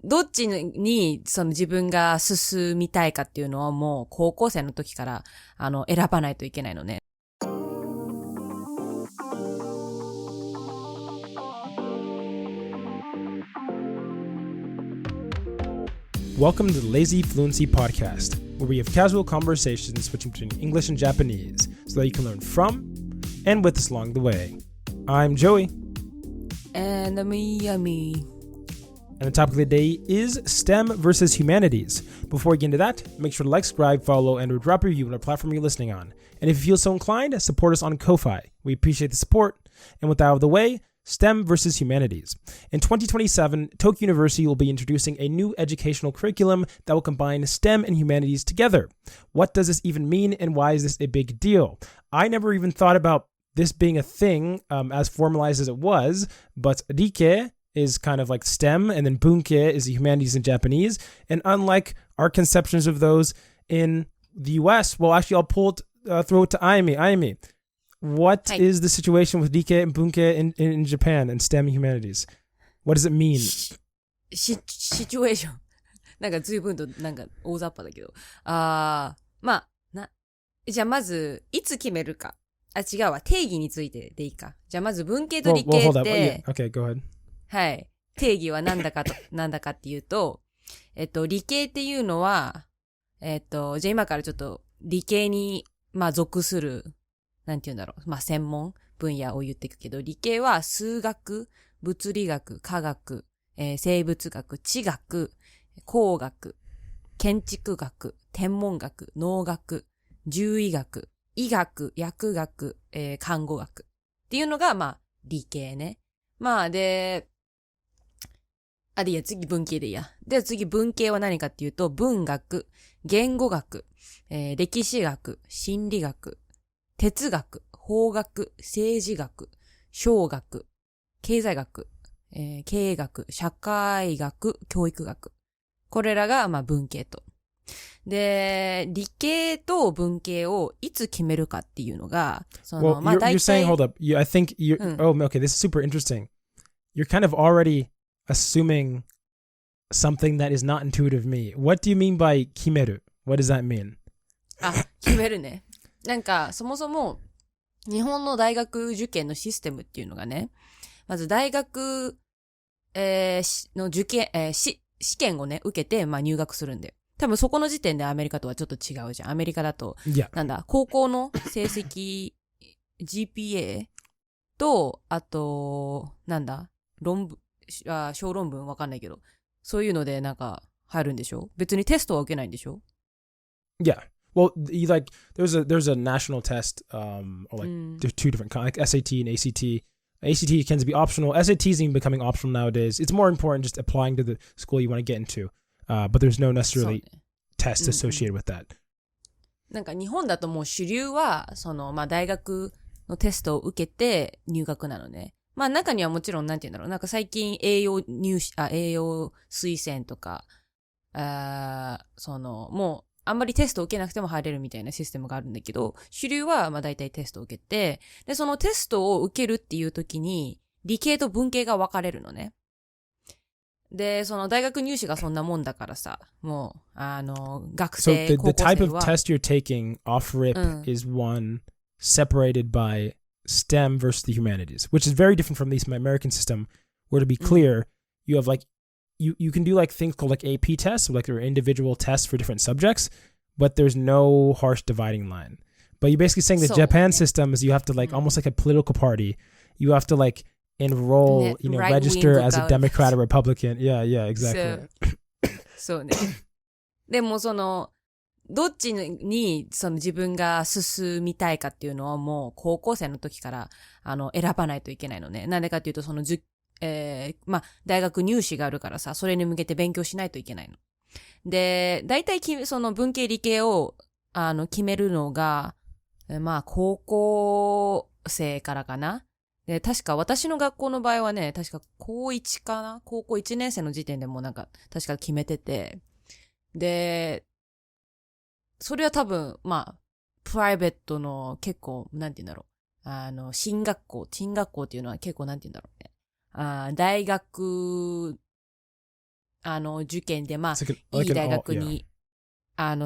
どっちにその自分が進みたいかっていうのはもう高校生の時から選ばないといけないのね。Welcome to the lazyfluency podcast, where we have casual conversations switching between English and Japanese so that you can learn from and with us along the way. I'm Joey. And Yummy. And the topic of the day is STEM versus Humanities. Before we get into that, make sure to like, subscribe, follow, and drop a review on the platform you're listening on. And if you feel so inclined, support us on Ko-Fi. We appreciate the support. And with that out of the way, STEM versus Humanities. In 2027, Tokyo University will be introducing a new educational curriculum that will combine STEM and humanities together. What does this even mean, and why is this a big deal? I never even thought about this being a thing as formalized as it was, but Rike is kind of like STEM, and then bunke is the humanities in Japanese. And unlike our conceptions of those in the US, well, actually, I'll throw it to Aimi. Aimi, what is the situation with Rike and bunke in Japan and STEM and humanities? What does it mean? シチュエーション。なんか随分となんか大雑把だけど。じゃあまず、いつ決めるか。違うわ。定義についてでいいか。じゃあまず文系と理系って。Hold up. Yeah. Okay, go ahead. はい。定義はなんだかっていうと、理系っていうのは、じゃあ今からちょっと理系に、属する、なんて言うんだろう。専門分野を言っていくけど、理系は数学、物理学、科学、生物学、地学、工学、建築学、天文学、農学、獣医学、医学、薬学、看護学っていうのが、理系ね。で、いや、次文系でいいや。で、次文系は何かっていうと、文学、言語学、歴史学、心理学、哲学、法学、政治学、商学、経済学、経営学、社会学、教育学。これらが、文系と。で、理系と文系をいつ決めるかっていうのが、Well, you're saying, hold up. I think okay, this is super interesting. You're kind of already assuming something that is not intuitive me. What do you mean by 決める? What does that mean? 決めるね。なんか、そもそも、日本の大学受験のシステムっていうのがね、まず大学、の受験、試験をね、受けて、入学するんで。多分そこの時点でアメリカとはちょっと違うじゃん。アメリカだと、高校の成績、GPA と、あと、小論文わかんないけど、そういうので入るんでしょ？別にテストは受けないんでしょ？ Yeah. Well, there's a national test, or there's two different kinds, like SAT and ACT. ACT tends to be optional. SAT is even becoming optional nowadays. It's more important just applying to the school you want to get into. But there's no necessarily test associated with that. なんか日本だともう主流は、大学のテストを受けて入学なのね。中にはもちろんなんて言うんだろう。なんか最近栄養推薦とか、もうあんまりテストを受けなくても入れるみたいなシステムがあるんだけど、主流は大体テストを受けて、で、そのテストを受けるっていう時に、理系と文系が分かれるのね。で、その大学入試がそんなもんだからさ、もう、学生、So 高校生は。the type of test you're taking off rip is one separated by STEM versus the humanities, which is very different from the American system, where to be clear, you have you can do things called AP tests, so there are individual tests for different subjects, but there's no harsh dividing line. But you're basically saying the Japan system is you have to almost like a political party, you have to enroll, register as a Democrat or Republican. Yeah, exactly. そうね。でもどっちに自分が進みたいかっていうのはもう高校生の時から選ばないといけないのね。なんでかっていうと大学入試があるからさ、それに向けて勉強しないといけないの。で、大体文系理系を決めるのが高校生からかな。で、確か私の学校の場合はね、確か高1かな？高校1年生の時点でも確か決めてて。で、それは多分、プライベートの結構、なんて言うんだろう。進学校っていうのは結構なんて言うんだろうね。大学受験で、まあ、It's いい大学 yeah. に、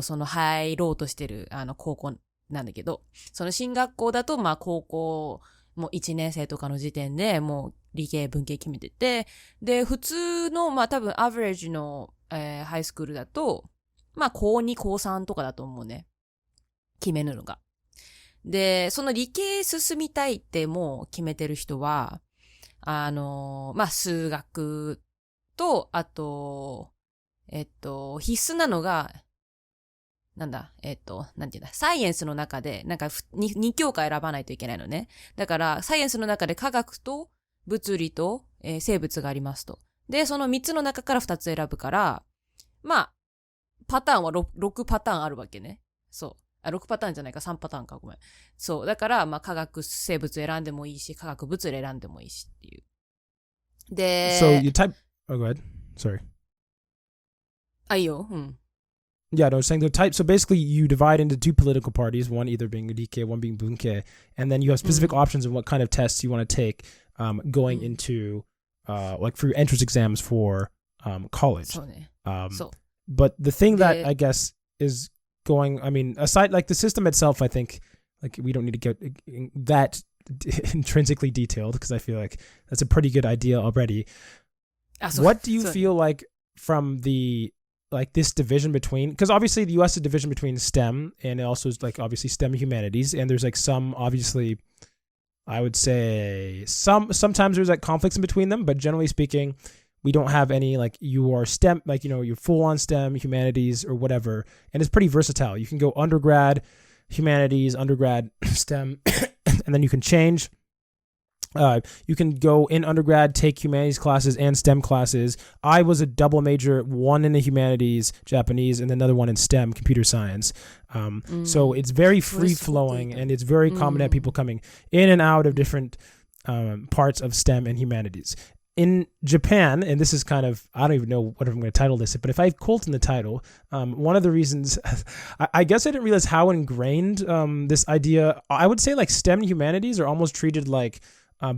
その入ろうとしてる、高校なんだけど、その進学校だと、まあ、高校、もう1年生とかの時点でもう理系文系決めてて、で、普通の、まあ多分アベレージの、ハイスクールだと、まあ高2、高3とかだと思うね。決めるのが。で、その理系進みたいってもう決めてる人は、まあ数学と、あと、必須なのが、なんていうんだ、サイエンスの中で、なんか2教科選ばないといけないのね。だから、サイエンスの中で科学と物理と、生物がありますと。で、その3つの中から2つ選ぶから、まあ、パターンは 6パターンあるわけね。そう。6パターンじゃないか、3パターンか、ごめん。そう。だから、まあ、科学、生物選んでもいいし、科学、物理選んでもいいしっていう。で、So you type. Oh, go ahead. Sorry. いいよ。うん。Yeah, no, I was saying the type. So basically, you divide into two political parties, one either being Rike, one being Bunke, and then you have specific options of what kind of tests you want to take going into, like for your entrance exams for college. そうね。そう。But the thing that I guess is going, I mean, aside like the system itself, I think like we don't need to get that intrinsically detailed because I feel like that's a pretty good idea already. What do you feel like from the like this division between, because obviously the US is a division between STEM and it also is like obviously STEM humanities, and there's like some obviously I would say sometimes there's like conflicts in between them, but generally speaking we don't have any like you are STEM, like, you know, you're full on STEM humanities or whatever, and it's pretty versatile. You can go undergrad humanities, undergrad STEM, and then you can change. You can go in undergrad, take humanities classes and STEM classes. I was a double major, one in the humanities, Japanese, and another one in STEM, computer science. So it's very free flowing, and it's very common to have people coming in and out of different parts of STEM and humanities. In Japan, and this is kind of, I don't even know what I'm going to title this, but if I quote in the title, one of the reasons, I guess I didn't realize how ingrained this idea, I would say like STEM humanities are almost treated like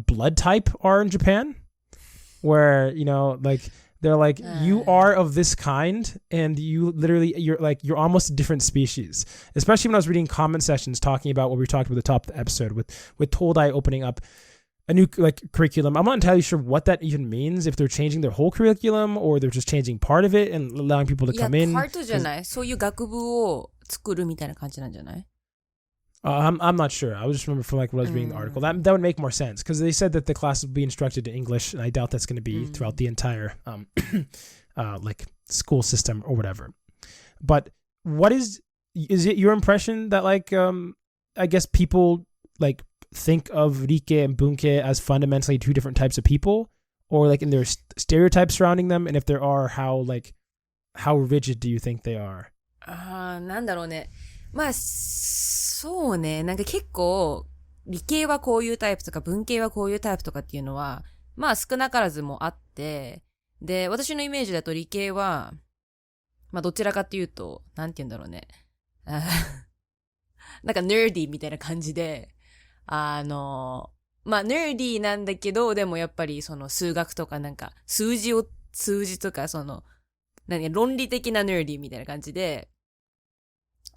blood type are in Japan, where, you know, like they're like you are of this kind and you literally you're almost a different species. Especially when I was reading comment sessions talking about what we talked about at the top of the episode with Toldai opening up a new like curriculum. I'm not entirely sure what that even means, if they're changing their whole curriculum or they're just changing part of it and allowing people to come in. パートじゃない。そういう学部を作るみたいな感じなんじゃない？ I'm not sure. I was just remember from like when I was reading the article that would make more sense because they said that the class would be instructed in English, and I doubt that's going to be throughout the entire like school system or whatever. But what is it your impression that like I guess people like think of Rike and Bunke as fundamentally two different types of people, or like in their stereotypes surrounding them, and if there are, how rigid do you think they are? なんだろうね。まあ、そうね。なんか結構、理系はこういうタイプとか、文系はこういうタイプとかっていうのは、まあ少なからずもあって、で、私のイメージだと理系は、まあどちらかっていうと、なんて言うんだろうね。なんかネーディーみたいな感じで、まあネーディーなんだけど、でもやっぱりその数学とかなんか数字とかその、論理的なネーディーみたいな感じで、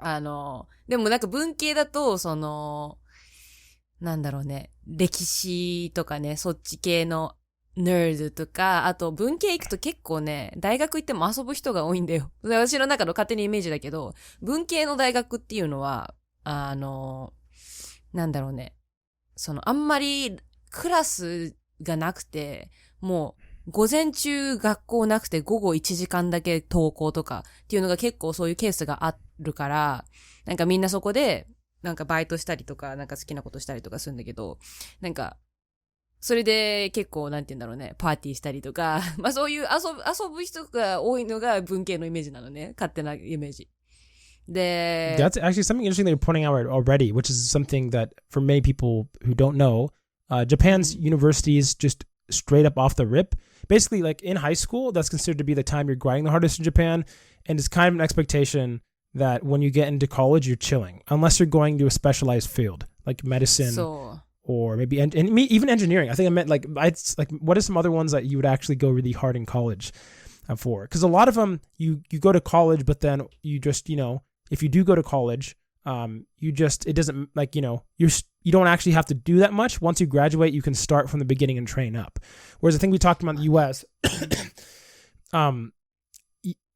でもなんか文系だと、その、なんだろうね、歴史とかね、そっち系のネードとか、あと文系行くと結構ね、大学行っても遊ぶ人が多いんだよ。私の中の勝手にイメージだけど、文系の大学っていうのは、なんだろうね、そのあんまりクラスがなくて、もう、午前中学校なくて午後1時間だけ登校とかっていうのが結構そういうケースがあるから、なんかみんなそこでなんかバイトしたりとかなんか好きなことしたりとかするんだけど、なんかそれで結構なんて言うんだろうね、パーティーしたりとか、まあそういう遊ぶ人が多いのが文系のイメージなのね、勝手なイメージ。で、That's actually something interesting that you're pointing out already, which is something that for many people who don't know, Japan's universities just straight up off the rip. Basically, like in high school, that's considered to be the time you're grinding the hardest in Japan. And it's kind of an expectation that when you get into college, you're chilling. Unless you're going to a specialized field, like medicine or maybe even engineering. I think I meant like what are some other ones that you would actually go really hard in college? for. Because a lot of them, you go to college, but then you just, if you do go to college, it doesn't like, you don't actually have to do that much. Once you graduate, you can start from the beginning and train up. Whereas I think we talked about in the US,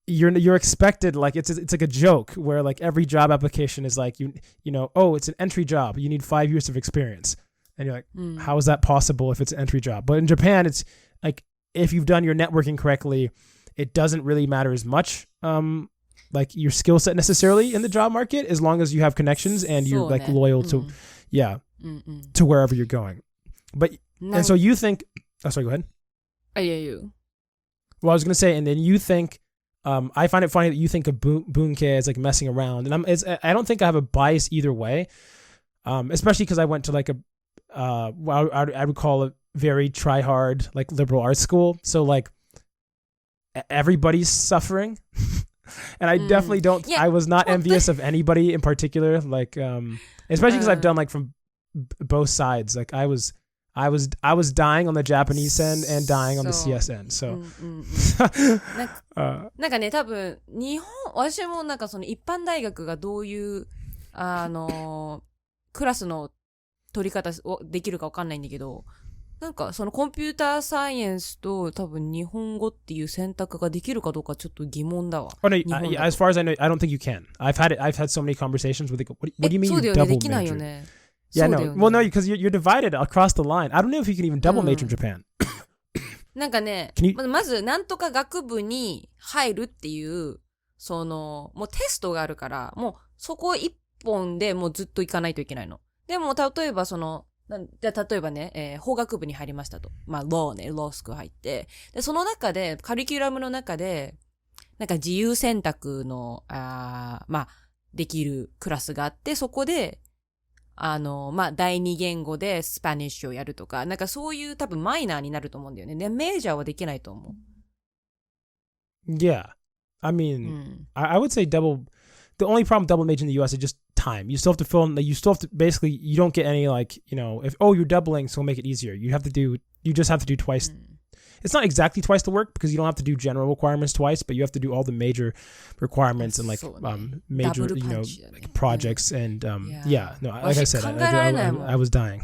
you're expected, like it's like a joke where like every job application is like, oh, it's an entry job. You need 5 years of experience. And you're like, how is that possible if it's an entry job? But in Japan, it's like, if you've done your networking correctly, it doesn't really matter as much, like your skill set necessarily in the job market, as long as you have connections and you're like loyal to, to wherever you're going. But, and so you think, sorry, go ahead. You. Well, I was going to say, and then you think, I find it funny that you think of bunke as like messing around, and I don't think I have a bias either way, especially because I went to like I would call it very try hard, like liberal arts school. So like everybody's suffering, and I definitely don't. Yeah. I was not envious of anybody in particular, like especially because I've done like from both sides. Like I was dying on the Japanese end and dying on the CS end. So なんかね、多分私もなんかその一般大学がどういうクラスの取り方をできるかわかんないんだけど、なんかそのコンピューターサイエンスと多分日本語っていう選択ができるかどうかちょっと疑問だわ。Oh no, as far as I know, I don't think you can. I've had so many conversations with what do you mean you double major? Yeah, no. Well, no, because you're divided across the line. I don't know if you can even double major in Japan. なんかね、まずなんとか学部に入るっていう、もうテストがあるから、もうそこ一本でもうずっと行かないといけないの。でも、例えば例えばね、法学部に入りましたと。まあ、ロースクール入って。で、その中で、カリキュラムの中で、なんか自由選択の、まあ、できるクラスがあって、そこで、まあ、第二言語でスパニッシュをやるとか、なんかそういう多分マイナーになると思うんだよね。で、メジャーはできないと思う。Yeah. I mean, I would say the only problem with double major in the US is just time. You still have to fill in, you still have to, basically, you don't get any like, if, you're doubling, so we'll make it easier. You just have to do twice. It's not exactly twice the work because you don't have to do general requirements twice, but you have to do all the major requirements and like major, like projects and yeah. No, like I said, I was dying.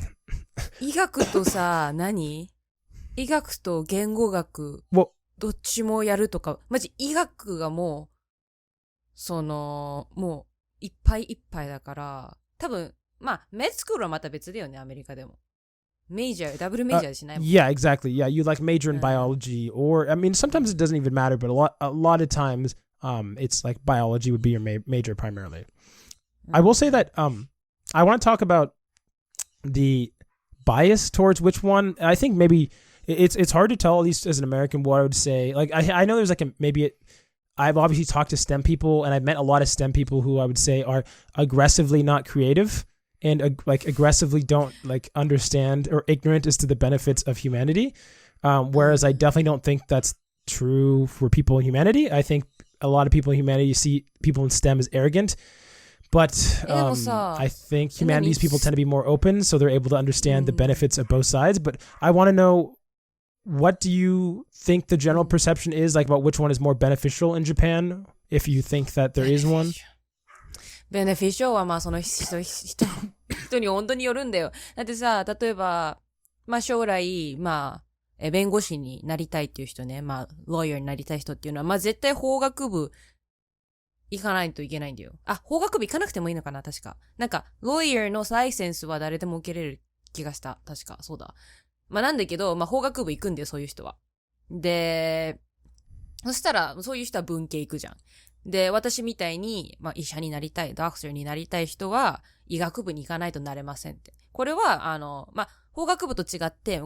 医学とさ、医学と言語学、どっちもやるとか、マジ医学がもう、もういっぱいいっぱいだから、多分、まあ、メディスクールはまた別だよね、アメリカでも。Major, double major しないもん。Yeah, exactly. Yeah, you like major in biology, or I mean, sometimes it doesn't even matter, but a lot of times, it's like biology would be your major primarily. I will say that I want to talk about the bias towards which one. I think maybe it's hard to tell, at least as an American, what I would say. Like I know there's like I've obviously talked to STEM people, and I've met a lot of STEM people who I would say are aggressively not creative. And like aggressively don't like understand or ignorant as to the benefits of humanity. Whereas I definitely don't think that's true for people in humanity. I think a lot of people in humanity see people in STEM as arrogant. But I think humanities people tend to be more open, so they're able to understand the benefits of both sides. But I want to know, what do you think the general perception is like about which one is more beneficial in Japan, if you think that there is one? ベネフィションはまあその人に本当によるんだよ。だってさ、例えば、まあ将来、まあ、弁護士になりたいっていう人ね、まあ、ロイヤーになりたい人っていうのは、まあ絶対法学部行かないといけないんだよ。あ、法学部行かなくてもいいのかな、確か。なんか、ロイヤーのライセンスは誰でも受けれる気がした。確か、そうだ。まあなんだけど、まあ法学部行くんだよ、そういう人は。で、そしたら、そういう人は文系行くじゃん。で、私みたいに、まあ、医者になりたい、ドクターになりたい人は、医学部に行かないとなれませんって。これは、まあ、法学部と違って、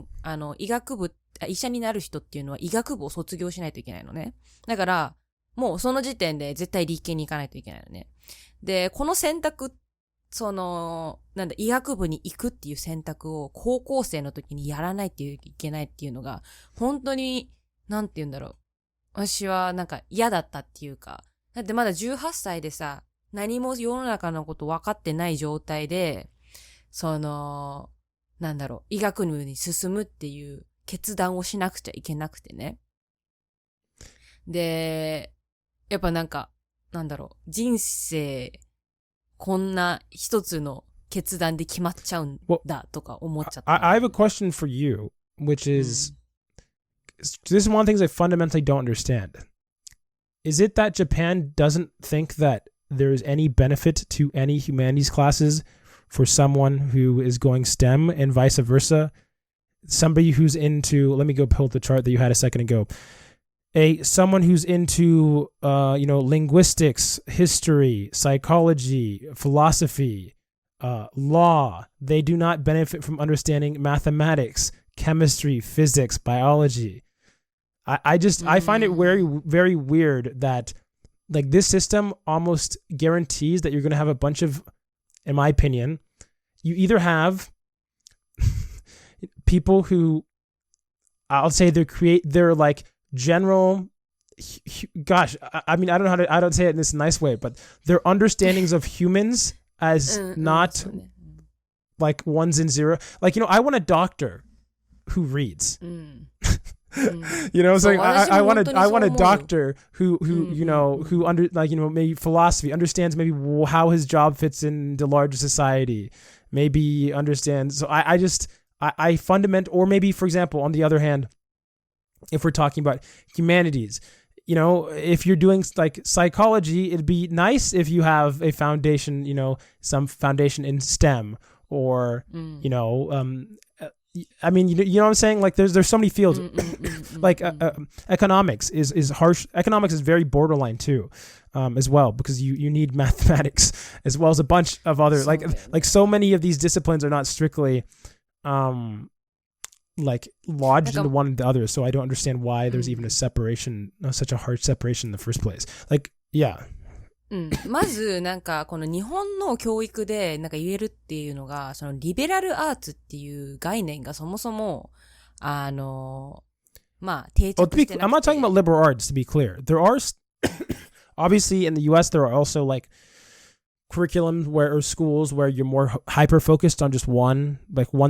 医者になる人っていうのは医学部を卒業しないといけないのね。だから、もうその時点で絶対理系に行かないといけないのね。で、この選択、医学部に行くっていう選択を高校生の時にやらないっていけないっていうのが、本当に、なんて言うんだろう。私はなんか嫌だったっていうか、だってまだ18歳でさ、何も世の中のこと分かってない状態で、なんだろう、医学部に進むっていう決断をしなくちゃいけなくてね。で、やっぱなんか、なんだろう、人生、こんな一つの決断で決まっちゃうんだとか思っちゃった。I have a question for you, which is, this is one of the things I fundamentally don't understand. Is it that Japan doesn't think that there's any benefit to any humanities classes for someone who is going STEM and vice versa? Somebody who's into, let me go pull up the chart that you had a second ago. Someone who's into, linguistics, history, psychology, philosophy, law, they do not benefit from understanding mathematics, chemistry, physics, biology. I find it very, very weird that like this system almost guarantees that you're going to have a bunch of, in my opinion, you either have people who I'll say they're like general, gosh, I mean, I don't say it in this nice way, but their understandings of humans as not like ones and zero. Like, I want a doctor who reads. You know, so I want a doctor who maybe philosophy understands maybe how his job fits in the larger society, maybe understands. So I fundament, or maybe, for example, on the other hand, if we're talking about humanities, if you're doing like psychology, it'd be nice if you have a foundation, some foundation in STEM or, I mean, you know what I'm saying? Like there's so many fields, like economics is harsh. Economics is very borderline too, as well, because you need mathematics as well as a bunch of other, like so many of these disciplines are not strictly, like lodged into one and the other. So I don't understand why there's even a separation, such a harsh separation in the first place. Like, yeah. まずなんかこの日本の教育でなんか言えるっていうのが、そのリベラルアーツっていう概念がそもそもまあ定着してなくて。I'm not talking about liberal arts, to be clear. There are obviously in the US there are also like curriculums or schools where you're more hyper focused on just one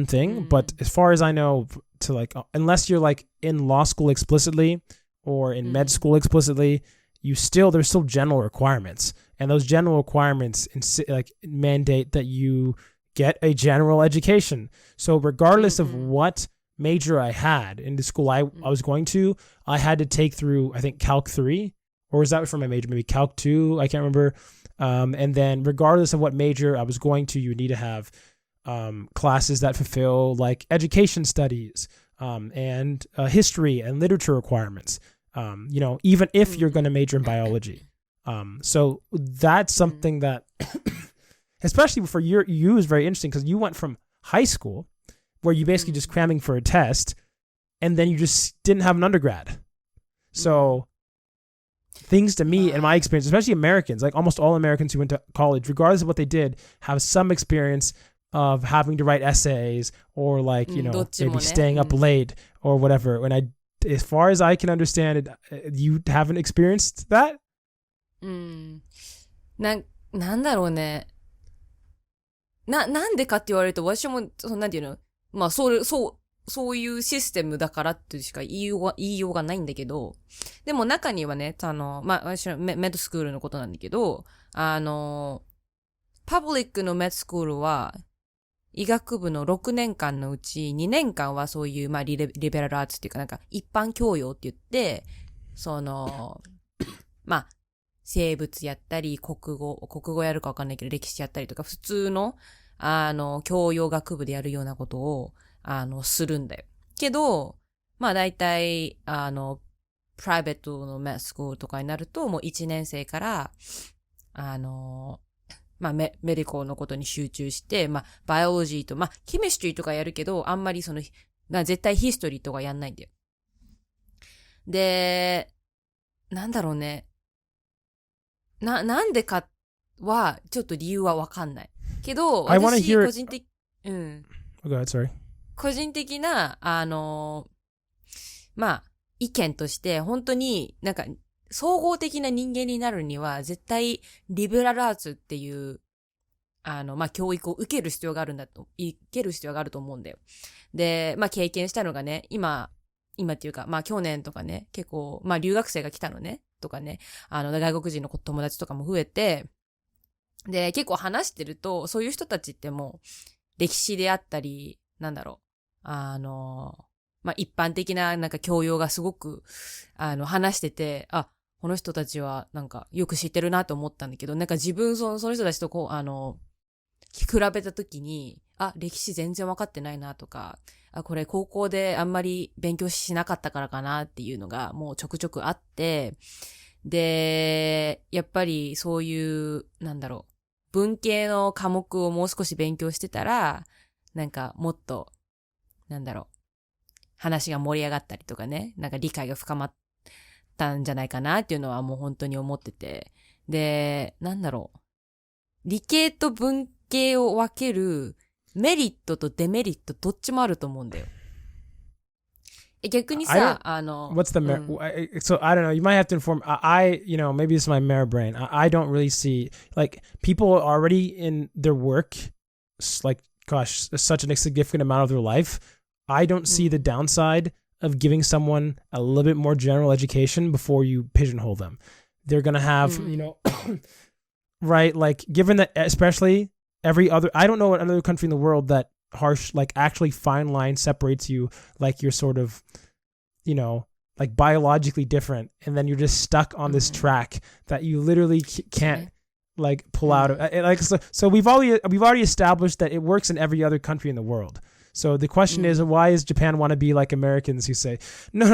thing, but as far as I know, to like unless you're like in law school explicitly or in med school explicitly, there's still general requirements, and those general requirements like mandate that you get a general education. So regardless of what major I had in the school I was going to, I had to take through, I think, Calc 3, or was that for my major? Maybe Calc 2, I can't remember. And then regardless of what major I was going to, you need to have classes that fulfill like education studies and history and literature requirements. Even if you're going to major in biology. So that's something that, especially for you is very interesting, because you went from high school where you basically just cramming for a test, and then you just didn't have an undergrad. So things to me, in my experience, especially Americans, like almost all Americans who went to college, regardless of what they did, have some experience of having to write essays or like, maybe staying up late or whatever. As far as I can understand it, you haven't experienced that? なんだろうね。なんでかって言われると、私も、なんていうの、まあ、そういうシステムだからってしか言いようがないんだけど、でも中にはね、まあ、私はメッドスクールのことなんだけど、パブリックのメッドスクールは、医学部の6年間のうち2年間はそういう、まあ、リベラルアーツっていうかなんか一般教養って言って、まあ、生物やったり、国語やるかわかんないけど、歴史やったりとか、普通の、教養学部でやるようなことを、するんだよ。けど、まあ大体、プライベートのメッドスクールとかになると、もう1年生から、まあメディコのことに集中して、まあバイオロジーと、まあケミストリーとかやるけど、あんまり絶対ヒストリーとかやんないんだよ。で、なんだろうね。なんでかは、ちょっと理由はわかんない。けど、私、個人的、Okay, sorry. 個人的な、まあ、意見として、本当になんか、総合的な人間になるには、絶対、リベラルアーツっていう、まあ、教育を受ける必要があると思うんだよ。で、まあ、経験したのがね、今、今っていうか、まあ去年とかね、結構、まあ留学生が来たのね、とかね、外国人の友達とかも増えて、で、結構話してると、そういう人たちってもう、歴史であったり、なんだろう、まあ一般的ななんか教養がすごく、話してて、あ、この人たちはなんかよく知ってるなと思ったんだけど、なんか自分その人たちとこう、比べたときに、あ、歴史全然わかってないなとか、あ、これ高校であんまり勉強しなかったからかなっていうのがもうちょくちょくあって、で、やっぱりそういう、なんだろう、文系の科目をもう少し勉強してたら、なんかもっと、なんだろう、話が盛り上がったりとかね、なんか理解が深まったんじゃないかなっていうのはもう本当に思ってて。で、なんだろう、理系と文系を分けるメリットとデメリットどっちもあると思うんだよ。逆にさ、what's the so I don't know, you might have to inform you know, maybe it's my mirror brain. I don't really see, like, people are already in their work, like, gosh, such a significant amount of their life. I don't see the downside of giving someone a little bit more general education before you pigeonhole them. They're going to have, you know, right, like, given that, especially every other, I don't know another country in the world that harsh, like, actually fine line separates you, like you're sort of, you know, like biologically different, and then you're just stuck on this track that you literally can't like pull out of. Like, so we've already established that it works in every other country in the world. So the question is, why does Japan want to be like Americans who say, no,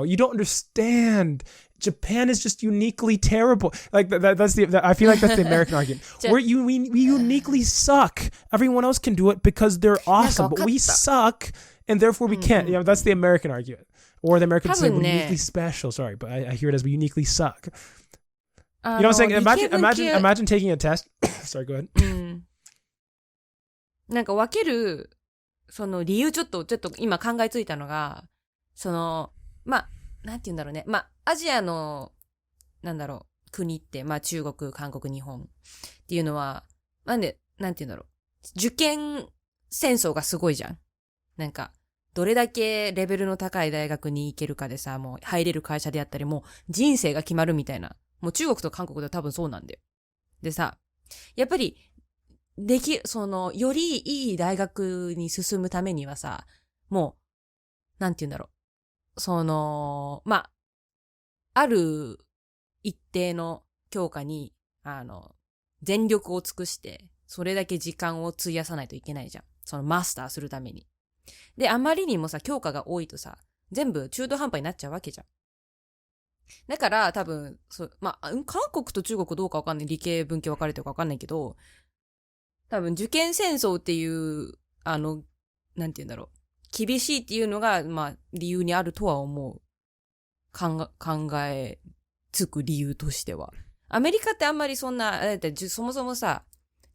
you don't understand. Japan is just uniquely terrible. Like that's I feel like that's the American argument. We uniquely suck. Everyone else can do it because they're awesome, but we suck, and therefore we can't. You know, that's the American argument. Or the Americans say we're uniquely special. Sorry, but I hear it as we uniquely suck. You know what I'm saying? Imagine taking a test. Sorry, go ahead. なんか分けるその理由ちょっと今考えついたのが、そのまあなんて言うんだろうね。まあアジアのなんだろう国ってまあ中国、韓国、日本っていうのはなんて言うんだろう。受験戦争がすごいじゃん。なんかどれだけレベルの高い大学に行けるかでさ、もう入れる会社であったり、もう人生が決まるみたいな。もう中国と韓国では多分そうなんだよ。でさ、やっぱり、よりいい大学に進むためにはさ、もう、なんて言うんだろう。まあ、ある一定の教科に、全力を尽くして、それだけ時間を費やさないといけないじゃん。そのマスターするために。で、あまりにもさ、教科が多いとさ、全部中途半端になっちゃうわけじゃん。だから、多分、まあ、韓国と中国どうかわかんない。理系、文系分かれてるかわかんないけど、多分、受験戦争っていう、なんて言うんだろう。厳しいっていうのが、まあ、理由にあるとは思う。考えつく理由としては。アメリカってあんまりそんな、そもそもさ、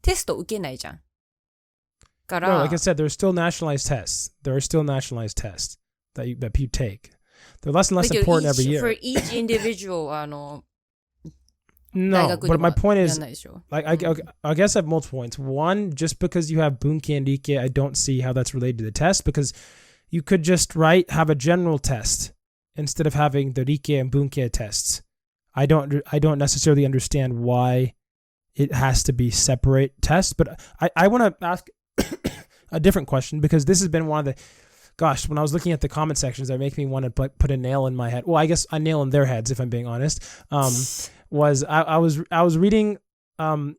テスト受けないじゃん。No, like I said, there's still nationalized tests. There are still nationalized tests that you take. They're less and less important every year. For each individual, no, but my point is, like, I guess I have multiple points. One, just because you have bunke and rike, I don't see how that's related to the test, because you could just have a general test instead of having the rike and bunke tests. I don't necessarily understand why it has to be separate tests, but I want to ask a different question, because this has been one of the, gosh, when I was looking at the comment sections, that make me want to put a nail in my head. Well, I guess a nail in their heads, if I'm being honest. Was I was reading. I want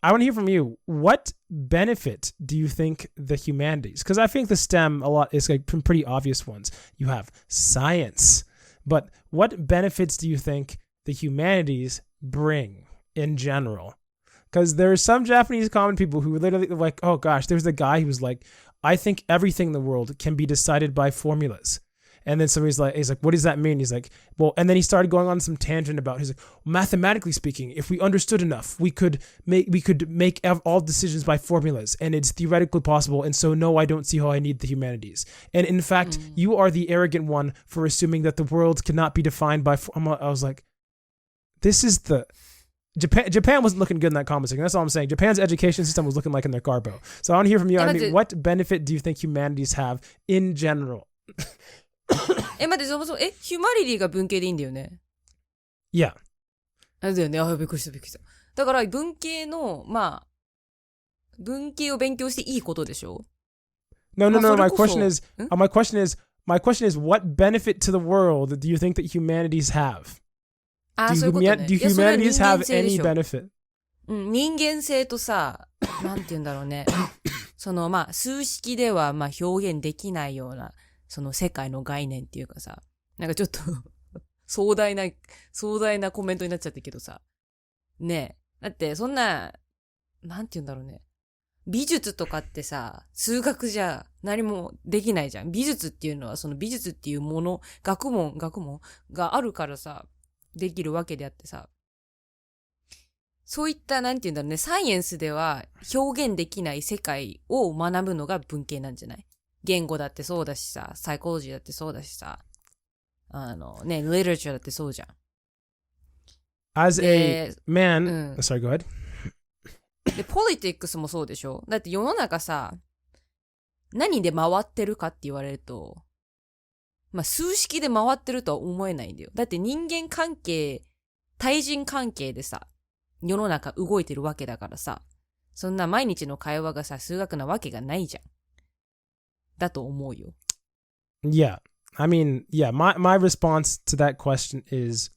to hear from you. What benefit do you think the humanities? Because I think the STEM a lot is like pretty obvious ones. You have science, but what benefits do you think the humanities bring in general? Because there are some Japanese common people who literally like, oh gosh, there's the guy who was like, I think everything in the world can be decided by formulas. And then somebody's like, he's like, what does that mean? He's like, well, and then he started going on some tangent about, he's like, mathematically speaking, if we understood enough, we could make all decisions by formulas, and it's theoretically possible. And so, no, I don't see how I need the humanities. And in fact, you are the arrogant one for assuming that the world cannot be defined by. I was like, this is the. Japan wasn't looking good in that comment section. That's all I'm saying. Japan's education system was looking like in their garbo. So I want to hear from you. I mean, what benefit do you think humanities have in general? 待って、そもそも、ヒュマニティが文系でいいんだよね。Yeah. あれだよね。びっくりした。だから、文系の、文系を勉強していいことでしょ？ No. My question is, what benefit to the world do you think that humanities have? そういうことね。Do humanities have any benefit? 人間性とさ、なんて言うんだろうね。数式では、表現できないような、その世界の概念っていうかさ、なんかちょっと壮大なコメントになっちゃったけどさ。ねえ。だって、そんな、なんて言うんだろうね。美術とかってさ、数学じゃ何もできないじゃん。美術っていうのはその美術っていうもの、学問があるからさ、できるわけであってさ。そういったなんて言うんだろうね、サイエンスでは表現できない世界を学ぶのが文系なんじゃない？言語だってそうだしさ、サイコロジーだってそうだしさ、literature だってそうじゃん。As a man, sorry, go ahead. で、politics もそうでしょ？だって世の中さ、何で回ってるかって言われると、数式で回ってるとは思えないんだよ。だって人間関係、対人関係でさ、世の中動いてるわけだからさ、そんな毎日の会話がさ、数学なわけがないじゃん。だと思うよ。Yeah. I mean, yeah, my response to that question is,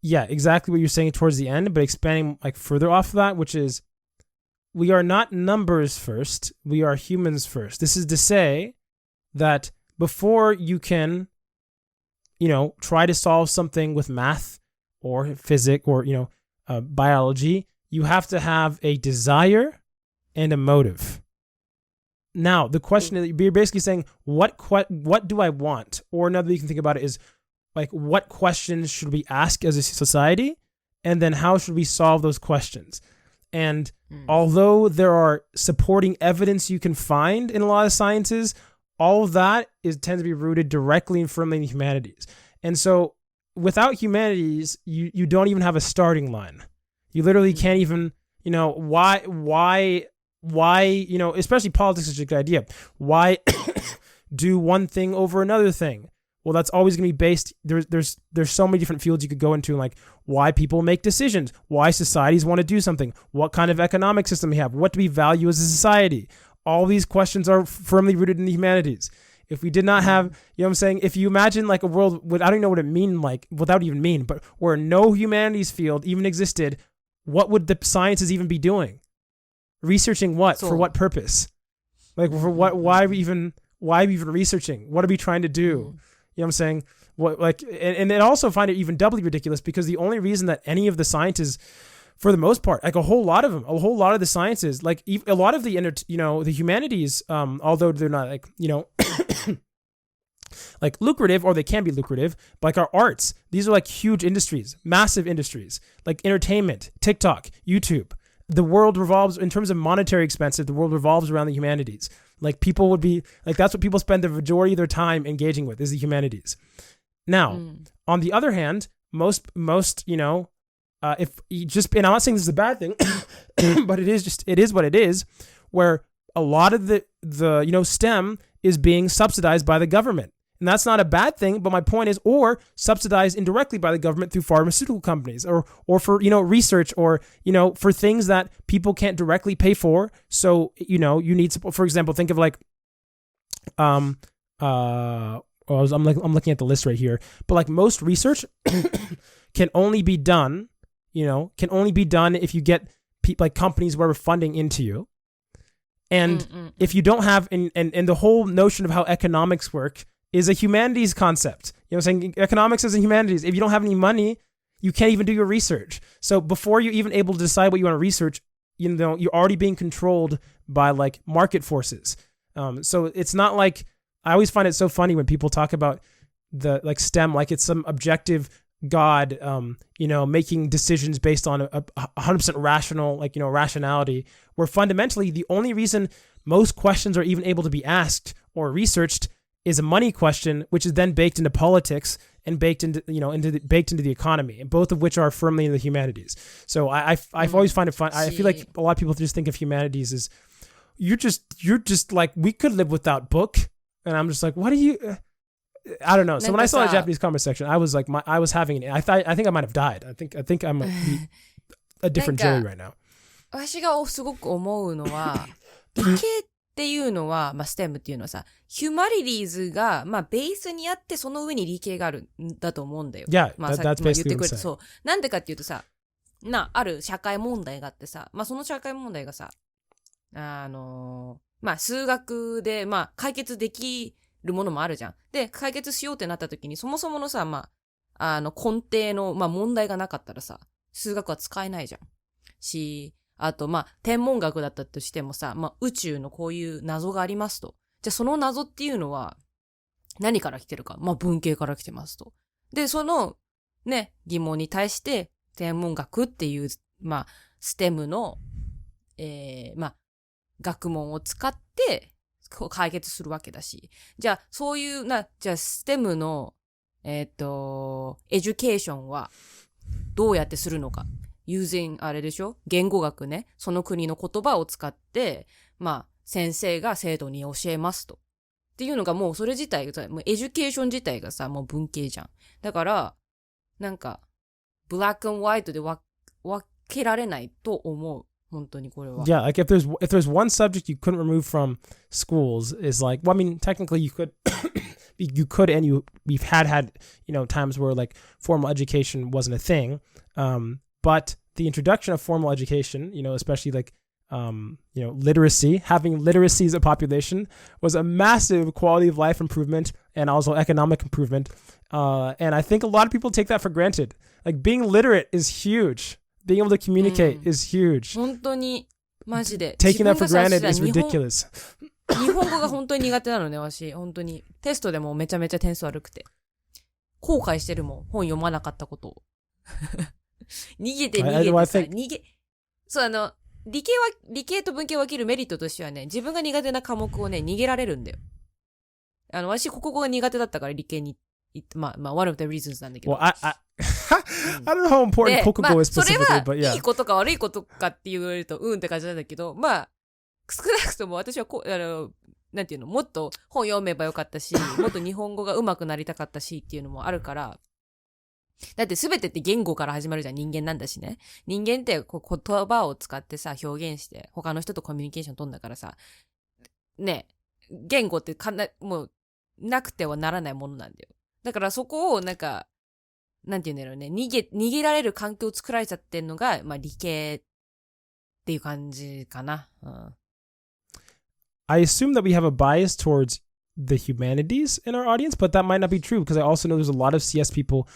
yeah, exactly what you're saying towards the end, but expanding like further off of that, which is we are not numbers first, we are humans first. This is to say that before you can, try to solve something with math or physics or, biology, you have to have a desire and a motive. Now, the question is, you're basically saying, what do I want? Or another way you can think about it is, like, what questions should we ask as a society? And then how should we solve those questions? And although there are supporting evidence you can find in a lot of sciences, all of that tends to be rooted directly and firmly in the humanities. And so without humanities, you don't even have a starting line. You literally can't even, why, especially politics is a good idea. Why do one thing over another thing? Well, that's always going to be based, there's so many different fields you could go into, like why people make decisions, why societies want to do something, what kind of economic system we have, what do we value as a society? All these questions are firmly rooted in the humanities. If we did not have, if you imagine like a world with, I don't know what it mean, like what that would even mean, but where no humanities field even existed, what would the sciences even be doing? Researching what? For what purpose? Like for what, why are we even researching? What are we trying to do? You know what I'm saying? And I also find it even doubly ridiculous because the only reason that any of the sciences, for the most part, like a whole lot of the sciences, like a lot of the, the humanities, although they're not like, like lucrative, or they can be lucrative, but like our arts, these are like huge industries, massive industries, like entertainment, TikTok, YouTube. The world revolves, in terms of monetary expenses, the world revolves around the humanities. Like people would be, like that's what people spend the majority of their time engaging with, is the humanities. Now, on the other hand, most, if you just, and I'm not saying this is a bad thing, but it is what it is, where a lot of the STEM is being subsidized by the government. And that's not a bad thing, but my point is, or subsidized indirectly by the government through pharmaceutical companies, or for, research, or, for things that people can't directly pay for. So, you need support. For example, think of like, I'm looking at the list right here, but like most research can only be done if you get like companies where we're funding into you. And if you don't have, and the whole notion of how economics work is a humanities concept. You know what I'm saying? Economics is a humanities. If you don't have any money, you can't even do your research. So before you're even able to decide what you want to research, you're already being controlled by like market forces. So it's not like, I always find it so funny when people talk about the like STEM, like it's some objective God, making decisions based on a 100% rational, rationality, where fundamentally the only reason most questions are even able to be asked or researched is a money question, which is then baked into politics and baked into the economy, and both of which are firmly in the humanities. So I've always find it fun. I feel like a lot of people just think of humanities as you're just like, we could live without book. And I'm just like, what do you, I don't know. So when I saw the Japanese comment section, I was like, I was having, I think I might have died. I think I'm a different Jerry right now. 私がすごく思うのは、理系っていうのは、まあ、STEM っていうのはさ、Humanities が、まあ、ベースにあって、その上に理系があるんだと思うんだよ。Yeah, まあ、that's basically 言ってくれて、what I'm saying. そう。なんでかっていうとさ、ある社会問題があってさ、まあ、その社会問題がさ、まあ、数学で、まあ、解決できるものもあるじゃん。で、解決しようってなった時に、そもそものさ、まあ、根底の、まあ、問題がなかったらさ、数学は使えないじゃん。あと、まあ、天文学だったとしてもさ、まあ、宇宙のこういう謎がありますと。じゃあ、その謎っていうのは、何から来てるか。まあ、文系から来てますと。で、その、ね、疑問に対して、天文学っていう、まあ、STEM の、まあ、学問を使って、解決するわけだし。じゃあ、そういう、じゃあ、STEM の、エデュケーションは、どうやってするのか。using あれでしょ？言語学ね。その国の言葉を使って、まあ、先生が生徒に教えますと。っていうのがもうそれ自体が、もうエデュケーション自体がさ、もう文系じゃん。だから、なんか、ブラック&ホワイトで分けられないと思う。本当にこれは。Yeah, like if there's one subject you couldn't remove from schools is like, well, I mean, technically you could, and we've had, times where like formal education wasn't a thing. But the introduction of formal education, especially like, literacy, having literacy as a population was a massive quality of life improvement and also economic improvement. And I think a lot of people take that for granted. Like being literate is huge. Being able to communicate is huge. 本当に、マジで。Taking that for granted is ridiculous. 日本語が本当に苦手なのね、私。本当に。テストでもめちゃめちゃ点数悪くて。後悔してるもん。本読まなかったことを。逃げてさ、そう、理系と文系を分けるメリットとしてはね、自分が苦手な科目をね、逃げられるんだよ。私、国語が苦手だったから理系に行って、まあ、one of the reasons なんだけど。Well, I don't know how important 国語 is specifically, but yeah. それはいいことか悪いことかって言われると、って感じなんだけど、まあ、少なくとも私はなんていうの、もっと本読めばよかったし、もっと日本語が上手くなりたかったしっていうのもあるから、だって全てって言語から始まるじゃん。人間なんだしね。人間って言葉を使ってさ、表現して他の人とコミュニケーション取るんだからさ、ね、言語ってもうなくてはならないものなんだよ。だからそこをなんか、なんていうんだろうね、逃げられる環境を作られちゃってんのが、まあ理系っていう感じかな。I assume that we have a bias towards the humanities in our audience, but that might not be true because I also know there's a lot of CS people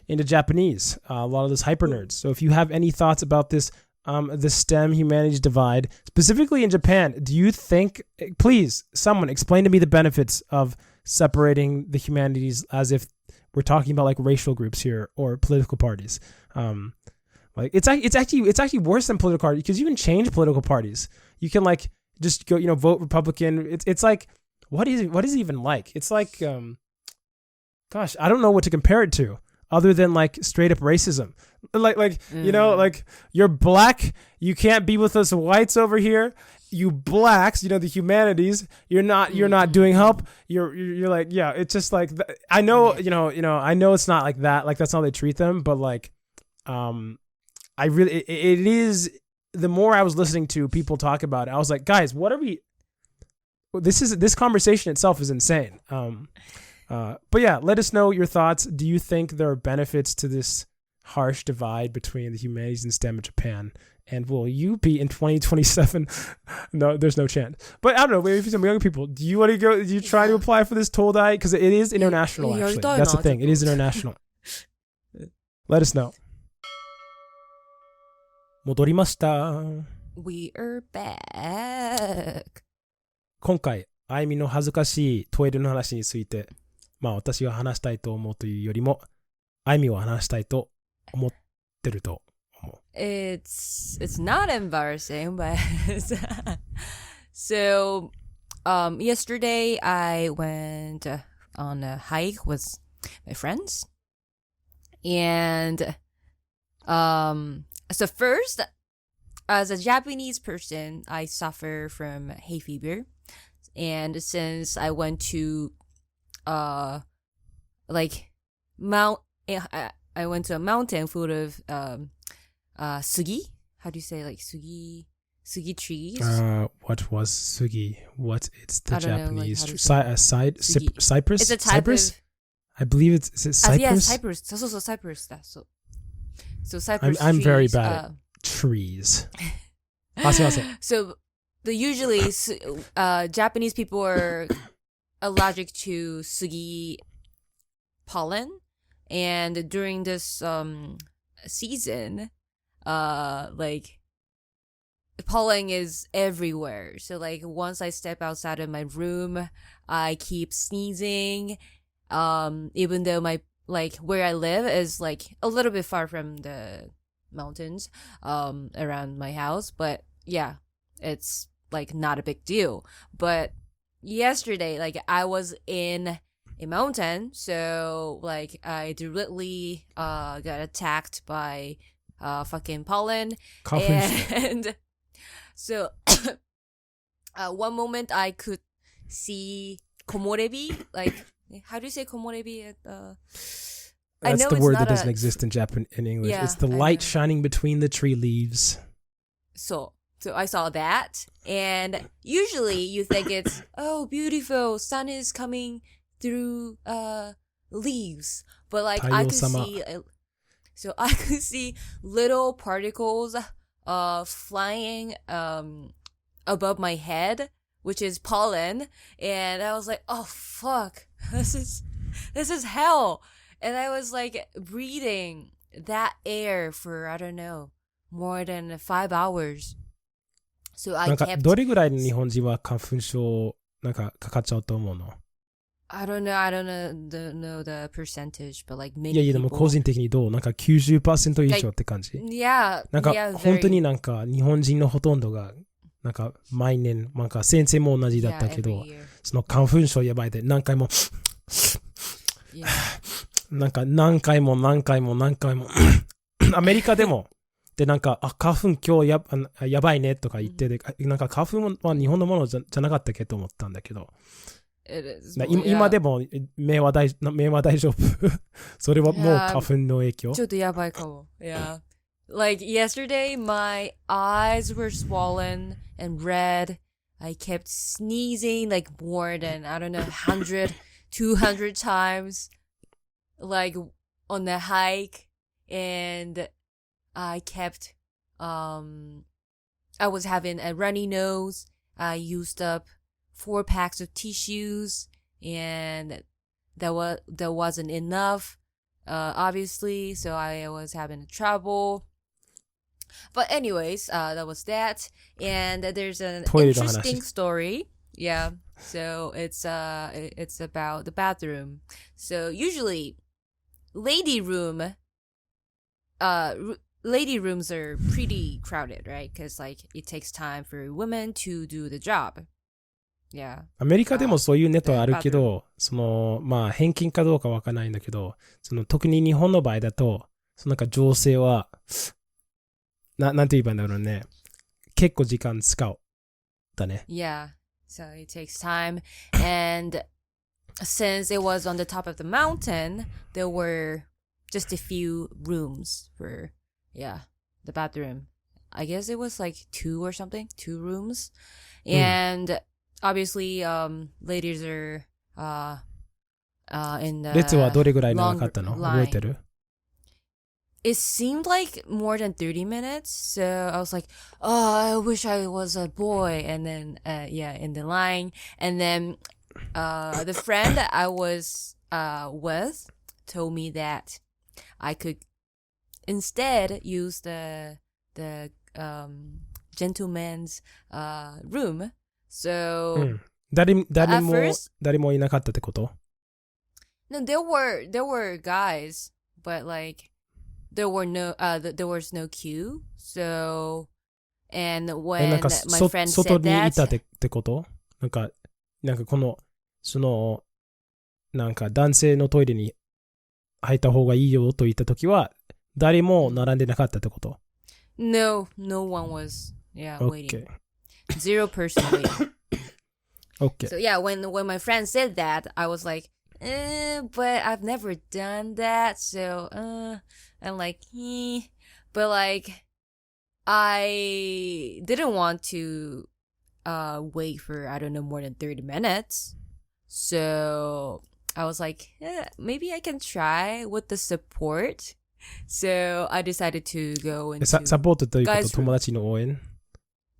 into Japanese, a lot of those hyper nerds. So if you have any thoughts about this, the STEM humanities divide, specifically in Japan, do you think, please, someone explain to me the benefits of separating the humanities as if we're talking about like racial groups here or political parties. Like it's actually worse than political parties because you can change political parties. You can like just go, vote Republican. It's like, what is it even like? It's like, gosh, I don't know what to compare it to. Other than like straight up racism, like you're black, you can't be with us whites over here. You blacks, the humanities, you're not doing help. You're like, yeah, it's just like I know, I know it's not like that. Like that's how they treat them, but like, I really it is. The more I was listening to people talk about it, I was like, guys, what are we? This conversation itself is insane. But yeah, let us know your thoughts. Do you think there are benefits to this harsh divide between the humanities and STEM in Japan? And will you be in 2027? No, there's no chance. But I don't know, maybe some young people, do you want to go, do you try to apply for this Todai? Because it is international, actually. That's the thing. It is international. Let us know. 戻りました。We are back. 今回、あいみの恥ずかしいトイレの話について、私が話したいと思うというよりも、あいみを話したいと思ってると思う。It's not embarrassing, but so yesterday I went on a hike with my friends, and so first, as a Japanese person, I suffer from hay fever, and since I went to like I went to a mountain full of sugi. How do you say like sugi trees? What was sugi? What it's the Japanese cypress? It's a type cypress? of I believe it's cypress. Yeah, cypress. So cypress. So cypress. I'm trees, very bad at trees. So usually Japanese people are allergic to sugi pollen, and during this season, like pollen is everywhere. So like once I step outside of my room, I keep sneezing. Even though my like where I live is like a little bit far from the mountains around my house, but yeah, it's like not a big deal. But yesterday, like I was in a mountain, so like I directly got attacked by fucking pollen. And so one moment I could see komorebi, like how do you say komorebi? That's the word that doesn't exist in Japan in English. Yeah, it's the light shining between the tree leaves. So I saw that, and usually you think it's beautiful, sun is coming through leaves, but like I could see little particles flying above my head, which is pollen, and I was like, oh fuck, this is hell. And I was like breathing that air for I don't know, more than 5 hours. So I なんか kept どれぐらいの日本人は花粉症なんかかかっちゃうと思うの？ I don't know the percentage, but like many いやいやでも people. 個人的にどう？なんか 90% 以上って感じ？ Yeah, なんか yeah, 本当 very, になんか日本人のほとんどがなんか毎年なんか先生も同じだった yeah, けど every year. その花粉症やばいで何回も Yeah. なんか何回もアメリカでもでなんか花粉今日やばいねとか言ってでなんか花粉は日本のものじゃなかったっけと思ったんだけど It is. 今でも目は大丈夫それはもう花粉の影響 ちょっとやばいかも Yeah. Like yesterday, my eyes were swollen and red. I kept sneezing like more than, I don't know, 100, 200 times, like on the hike. And I kept, I was having a runny nose. I used up 4 packs of tissues, and that wasn't enough, obviously. So I was having trouble. But anyways, that was that. And there's an interesting story. Yeah. So it's about the bathroom. So usually lady rooms are pretty crowded, right? Because like it takes time for women to do the job. Yeah. アメリカでもそういうネットはあるけど、そのまあ偏見かどうかわからないんだけど、その特に日本の場合だと、そのなんか女性はなんて言えばいいんだろうね。結構時間使う。だね。Yeah. So it takes time. And since it was on the top of the mountain, there were just a few rooms for, the bathroom. I guess it was like 2 or something, 2 rooms. And obviously, ladies are in the 列はどれぐらい長かったの？覚えてる？ It seemed like more than 30 minutes. So I was like, I wish I was a boy. And then, in the line. And then, the friend that I was, with told me that I could instead use the gentleman's, room. So, 誰もいなかったってこと？ No, there were guys, but like, there was no queue. So, and when my friend said 外にいた that, ってこと？なんかこのそのなんか男性のトイレに入った方がいいよと言ったときは誰も並んでなかったってこと？ No one was, waiting. Okay. 0 person waiting. Okay. So yeah, when my friend said that, I was like, but I've never done that, so, I'm like, but like, I didn't want to, wait for, I don't know, more than 30 minutes. So, I was like, maybe I can try with the support. So, I decided to go into サポートということ guys' 友達の応援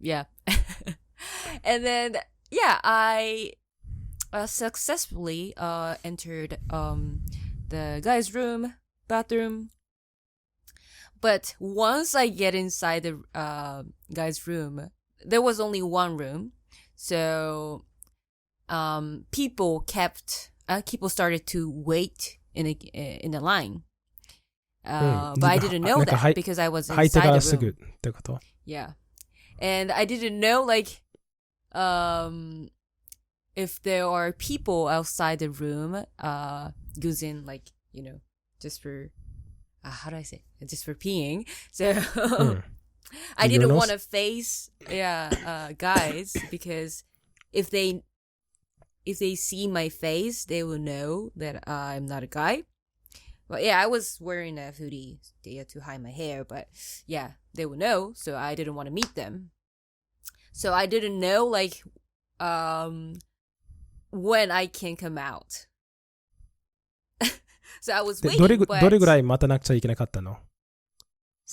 Yeah. And then, yeah, I successfully entered the guy's bathroom. But once I get inside the guy's room, there was only one room. So people started to wait in the line. But I didn't know that because I was 入ってか inside ら the すぐ room. ってこと Yeah. And I didn't know, like, if there are people outside the room, using, like, you know, just for, how do I say? Just for peeing. So, I didn't want to face, guys, because if they see my face, they will know that I'm not a guy. But yeah, I was wearing a hoodie to hide my hair, but yeah, they would know, so I didn't want to meet them. So I didn't know, like, when I can come out. So I was waiting, どれ but... ぐらい待たなくちゃいけなかったの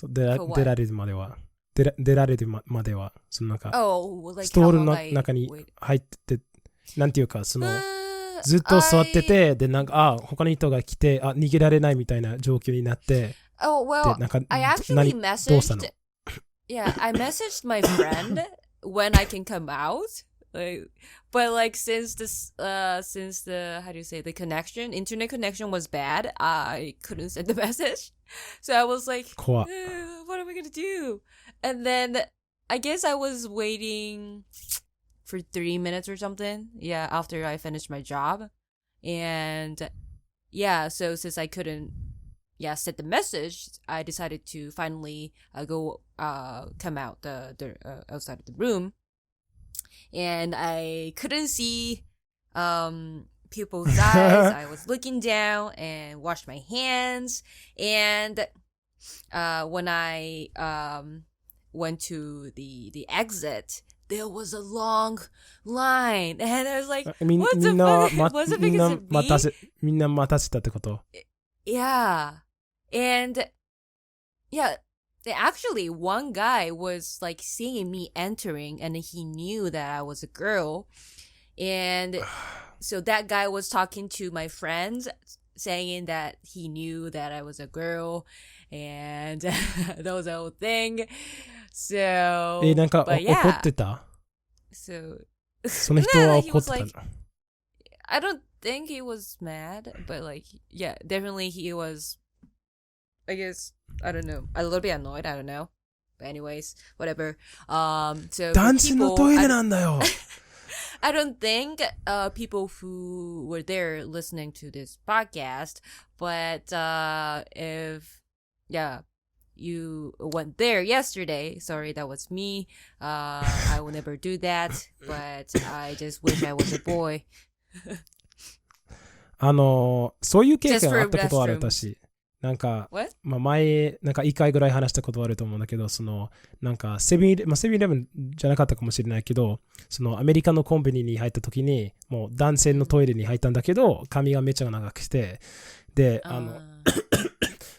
出られるまでは。出られるまでは、そのなんか、like ストールの中に入ってて、なんていうか、その、ずっと座ってて、で、なんか、他の人が来て、逃げられないみたいな状況になって、well, なんか、I actually どうしたの Yeah, I messaged my friend when I can come out. Like, but like since the how do you say the internet connection was bad, I couldn't send the message. So I was like, what am I gonna do? And then I guess I was waiting for 3 minutes or something. Yeah, after I finished my job, and yeah, so since I couldn't send the message, I decided to finally come out the outside of the room. And I couldn't see people's eyes. I was looking down and washed my hands. And when I went to the exit, there was a long line. And I was like, what the fuck? Was it because of me? みんな待たせたってこと Yeah. And yeah. Actually, one guy was like seeing me entering and he knew that I was a girl. And so that guy was talking to my friends saying that he knew that I was a girl. And that was the whole thing. So, なんか but yeah. 怒ってた So, その人は he 怒っ was てたの like, I don't think he was mad, but like, yeah, definitely he was, I guess, I don't know, a little bit annoyed, I don't know. But anyways, whatever. So 男子のトイレなんだよ I don't think people who were there listening to this podcast, but if you went there yesterday, sorry, that was me. I will never do that, but I just wish I was a boy. そういう経験あったことはある私なんか、まあ、前なんか1回ぐらい話したことはあると思うんだけどそのなんかセブンイレブンじゃなかったかもしれないけどそのアメリカのコンビニに入った時にもう男性のトイレに入ったんだけど髪がめっちゃ長くてで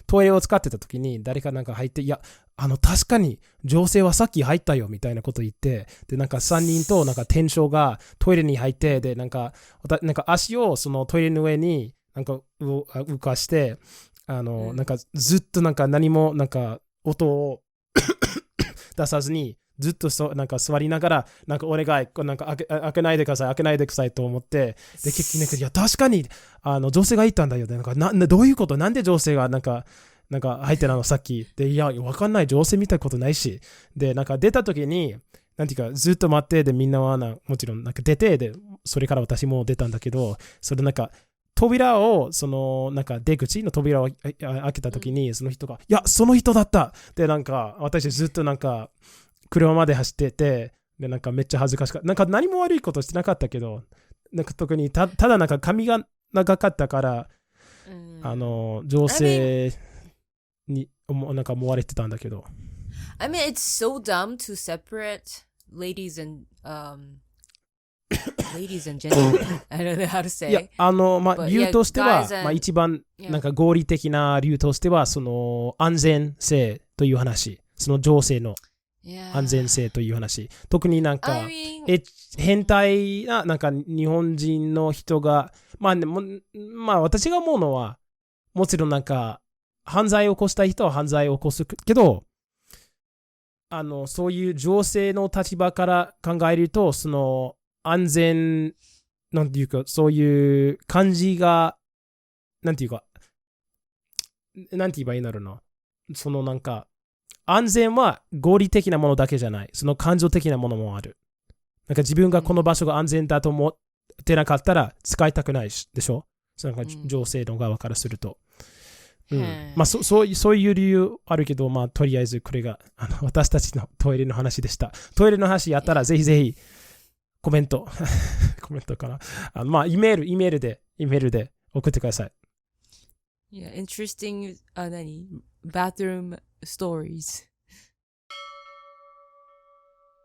トイレを使ってた時に誰かなんか入っていや確かに女性はさっき入ったよみたいなこと言ってでなんか3人となんか店長がトイレに入ってでなんか足をそのトイレの上になんか浮かしてなんかずっとなんか何もなんか音を出さずにずっとなんか座りながらなんかお願いなんか開けないでくださいと思ってで結局いや確かに女性がいたんだよねなんかどういうことなんで女性がなんか入ってたのさっきでいやわかんない女性見たことないしでなんか出た時になんていうかずっと待ってでみんなはもちろんなんか出てでそれから私も出たんだけどそれなんか扉をそのなんか出口の扉を開けた時にその人がいやその人だったでなんか私ずっとなんか車まで走っててでなんかめっちゃ恥ずかしかったなんか何も悪いことしてなかったけどなんか特にただなんか髪が長かったから、女性になんか思われてたんだけど。I mean, it's so dumb to separate ladies and gentlemen. I don't know how to say. いや、理由としては、一番なんか合理的な理由としては、その安全性という話、その女性の安全性という話。特になんか、変態な、なんか日本人の人が、まあ私が思うのは、もちろんなんか、犯罪を起こしたい人は犯罪を起こすけど、そういう女性の立場から考えると、その安全、なんていうか、そういう感じが、なんていうか、なんて言えばいいんだろうな。そのなんか、安全は合理的なものだけじゃない。その感情的なものもある。なんか自分がこの場所が安全だと思ってなかったら使いたくないでしょ？なんか女性の側からすると。まあそういう理由あるけど、まあとりあえずこれが私たちのトイレの話でした。トイレの話やったらぜひぜひコメントかな。まあイメールで送ってください。Yeah, interesting, bathroom stories.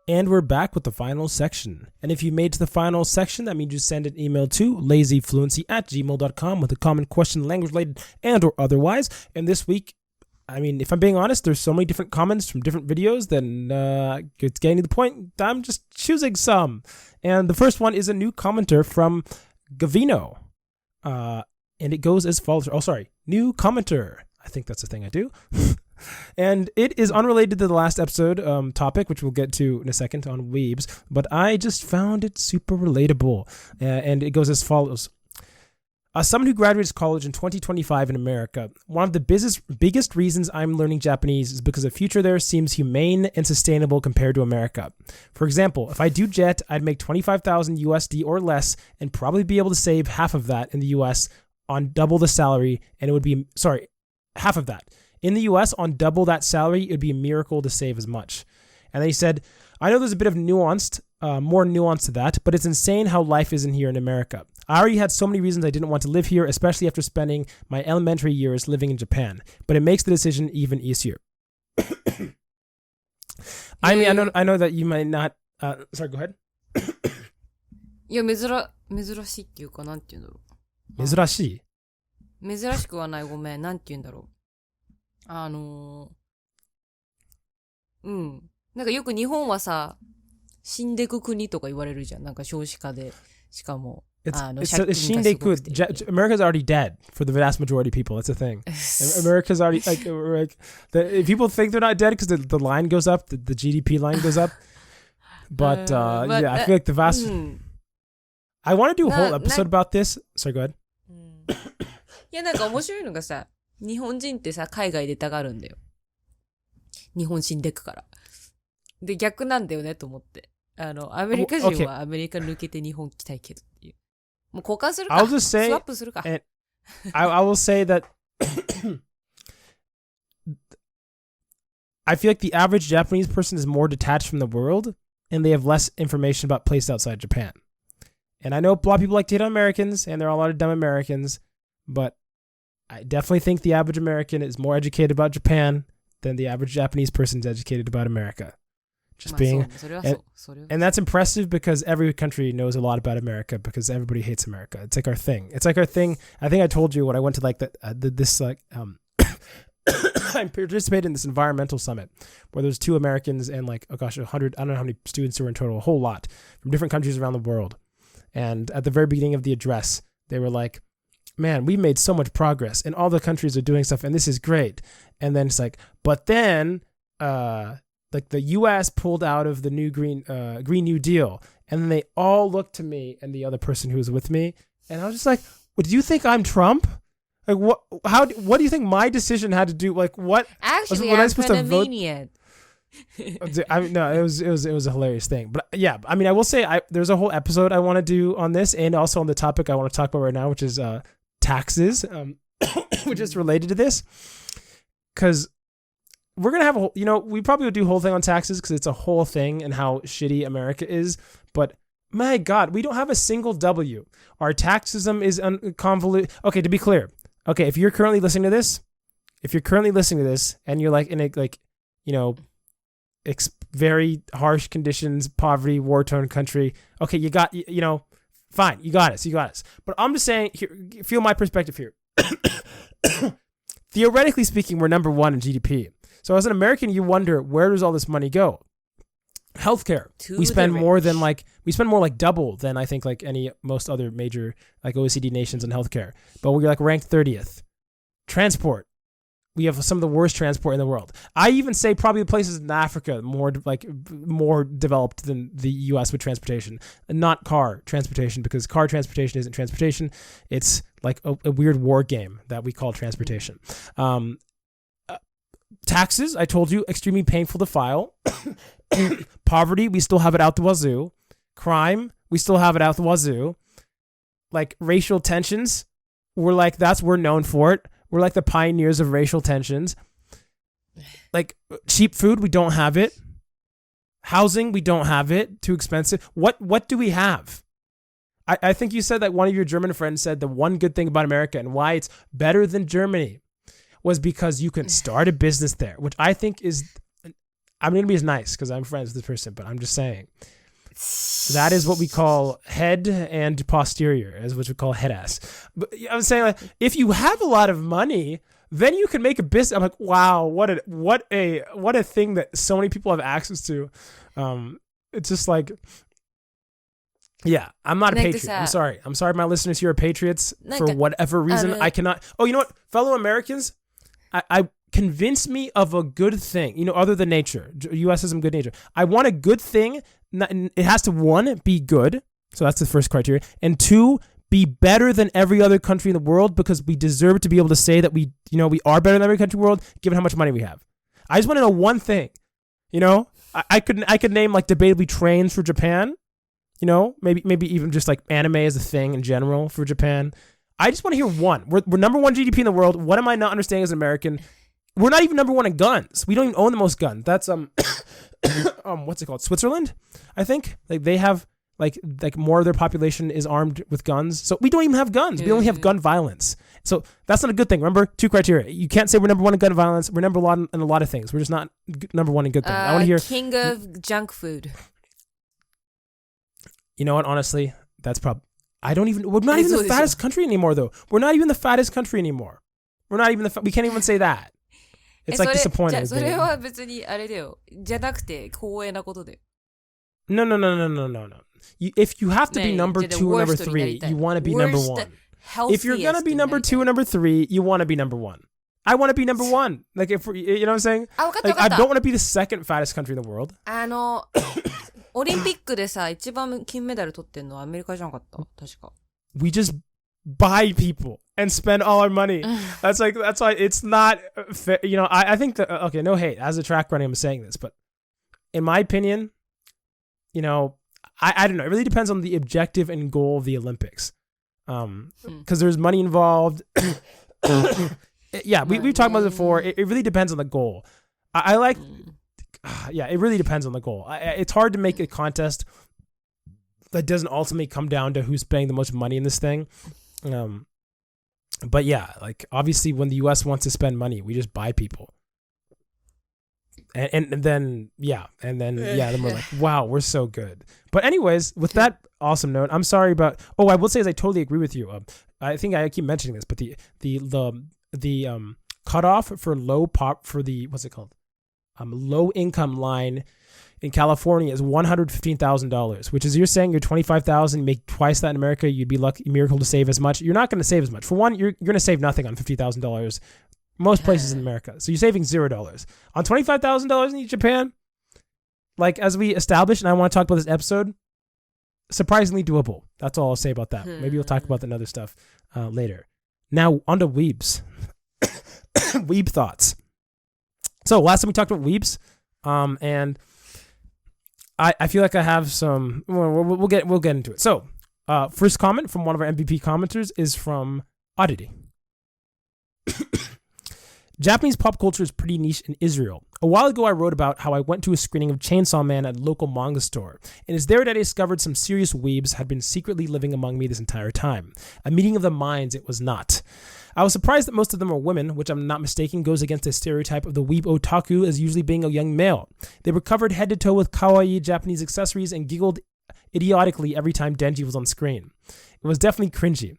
And we're back with the final section. And if you made to the final section, that means you send an email to lazyfluency@gmail.com with a comment, question, language related and or otherwise. And this week, I mean, if I'm being honest, there's so many different comments from different videos, then it's getting to the point I'm just choosing some. And the first one is a new commenter from Gavino. And it goes as follows. Oh, sorry. New commenter. I think that's the thing I do. And it is unrelated to the last episode topic, which we'll get to in a second on Weebs, but I just found it super relatable. And it goes as follows. As someone who graduates college in 2025 in America, one of the biggest reasons I'm learning Japanese is because the future there seems humane and sustainable compared to America. For example, if I do JET, I'd make 25,000 USD or less and probably be able to save half of that in the US on double the salary, and it would be, half of that. In the US, on double that salary, it would be a miracle to save as much. And they said, I know there's a bit of more nuance to that, but it's insane how life is in here in America. I already had so many reasons I didn't want to live here, especially after spending my elementary years living in Japan. But it makes the decision even easier. I mean, I know that you might not... sorry, go ahead. いや、珍しいっていうか、なんて言うんだろう。珍しい？珍しくはない、ごめん。なんて言うんだろう。なんかよく日本はさ、死んでく国とか言われるじゃん。なんか少子化で。しかも、死んでいく。America's already dead for the vast majority of people. That's the thing. America's already, people think they're not dead because the line goes up, the GDP line goes up. But yeah, I feel like the vast... I want to do a whole episode about this. Sorry, go ahead. いや、なんか面白いのがさ、日本人ってさ、海外出たがるんだよ。日本死んでくから。で、逆なんだよね、と思って。アメリカ人はアメリカ抜けて日本来たいけどっていう。もう交換するか。スワップするか。I will say that I feel like the average Japanese person is more detached from the world and they have less information about places outside Japan. And I know a lot of people like to hate on Americans and there are a lot of dumb Americans, but I definitely think the average American is more educated about Japan than the average Japanese person is educated about America. Just being, and that's impressive because every country knows a lot about America because everybody hates America. It's like our thing. I think I told you when I went to like this I participated in this environmental summit where there's 2 Americans and like, 100, I don't know how many students there were in total, a whole lot from different countries around the world. And at the very beginning of the address, they were like, man, we made so much progress and all the countries are doing stuff and this is great. And then it's like, but then, like the U.S. pulled out of the new Green New Deal. And then they all looked to me and the other person who was with me. And I was just like, well, do you think I'm Trump? Like, what do you think my decision had to do? Like, what? Actually, I'm Panamanian. No, it was a hilarious thing. But yeah, I mean, I will say there's a whole episode I want to do on this and also on the topic I want to talk about right now, which is taxes, which is related to this. Because we're going to have we probably would do a whole thing on taxes because it's a whole thing and how shitty America is. But My God, we don't have a single W. Our tax system is convoluted. Okay, to be clear. Okay, if you're currently listening to this, and you're like in a very harsh conditions, poverty, war-torn country, okay, you got, fine, you got us. But I'm just saying, here, feel my perspective here. Theoretically speaking, we're number one in GDP. So as an American, you wonder, where does all this money go? Healthcare. We spend more like double than I think like most other major like OECD nations in healthcare. But we're like ranked 30th. Transport. We have some of the worst transport in the world. I even say probably the places in Africa more developed than the US with transportation, and not car transportation, because car transportation isn't transportation. It's like a weird war game that we call transportation. Taxes, I told you, extremely painful to file. Poverty, we still have it out the wazoo. Crime, we still have it out the wazoo. Like racial tensions, we're known for it. We're like the pioneers of racial tensions. Like cheap food, we don't have it. Housing, we don't have it. Too expensive. What do we have? I think you said that one of your German friends said the one good thing about America and why it's better than Germany was because you can start a business there, which I think is, I'm going to be as nice because I'm friends with this person, but I'm just saying. That is what we call head and posterior, is what we call head ass. But I'm saying, like, if you have a lot of money, then you can make a business. I'm like, wow, what a thing that so many people have access to. It's just like, yeah, I'm not a patriot. I'm sorry, my listeners here are patriots for whatever reason. I cannot. Oh, you know what, fellow Americans, I convince me of a good thing. Other than nature, U.S. has some good nature. I want a good thing. It has to, 1, be good. So that's the first criteria. And 2, be better than every other country in the world, because we deserve to be able to say that we are better than every country in the world, given how much money we have. I just want to know one thing. I could name like debatably trains for Japan. Maybe even just like anime as a thing in general for Japan. I just want to hear one. We're number one GDP in the world. What am I not understanding as an American? We're not even number one in guns. We don't even own the most guns. That's what's it called? Switzerland, I think. Like they have like more of their population is armed with guns. So we don't even have guns. We only have gun violence. So that's not a good thing. Remember, 2 criteria. You can't say we're number one in gun violence. We're number one in a lot of things. We're just not number one in good things. I want to hear king of junk food. You know what? Honestly, that's probably. We're not even the fattest country anymore, though. We're not even the fattest country anymore. We're not even we can't even say that. It's like disappointing. それは別にあれだよ。じゃなくて光栄なことで。No. If you have to be number 2 or number 3, you want to be number 1. If you're gonna be number 2 or number 3, you want to be number 1. I want to be number 1. Like if you know what I'm saying? Like, I don't want to be the second fattest country in the world. オリンピックでさ、一番金メダル取ってんのはアメリカじゃなかった？確か。We just buy people and spend all our money. That's why it's not fair. I think that, okay, no hate. As a track runner, I'm saying this, but in my opinion, I don't know. It really depends on the objective and goal of the Olympics. Because there's money involved. Yeah, we've talked about it before. It really depends on the goal. I like, yeah, it really depends on the goal. It's hard to make a contest that doesn't ultimately come down to who's spending the most money in this thing. But yeah, like obviously when the US wants to spend money, we just buy people. And then then we're like, wow, we're so good. But anyways, with that awesome note, I'm sorry about, I will say is I totally agree with you. I think I keep mentioning this, but the cutoff for what's it called? Low income line in California is $115,000, which is, you're saying you're 25,000, make twice that in America, you'd be lucky, miracle to save as much. You're not going to save as much. For one, you're going to save nothing on $50,000 most places in America. So you're saving $0 on $25,000 in Japan. Like, as we established, and I want to talk about this episode, surprisingly doable. That's all I'll say about that. Maybe we'll talk about the other stuff later. Now on to Weebs. Weeb thoughts. So last time we talked about Weebs, and I feel like I have some. We'll get into it. So, first comment from one of our MVP commenters is from Oddity. Japanese pop culture is pretty niche in Israel. A while ago, I wrote about how I went to a screening of Chainsaw Man at a local manga store, and it's there that I discovered some serious weebs had been secretly living among me this entire time. A meeting of the minds it was not. I was surprised that most of them are women, which I'm not mistaken goes against the stereotype of the weeb otaku as usually being a young male. They were covered head to toe with kawaii Japanese accessories and giggled idiotically every time Denji was on screen. It was definitely cringy.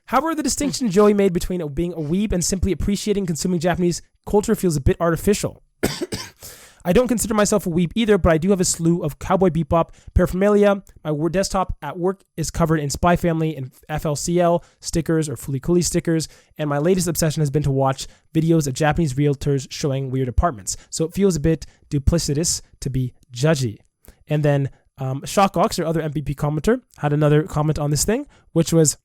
However, the distinction Joey made between being a weeb and simply appreciating consuming Japanese culture feels a bit artificial. I don't consider myself a weeb either, but I do have a slew of Cowboy Bebop paraphernalia. My desktop at work is covered in Spy Family and FLCL stickers or Fooly Cooly stickers, and my latest obsession has been to watch videos of Japanese realtors showing weird apartments. So it feels a bit duplicitous to be judgy. And then Shockox, our other MVP commenter, had another comment on this thing, which was,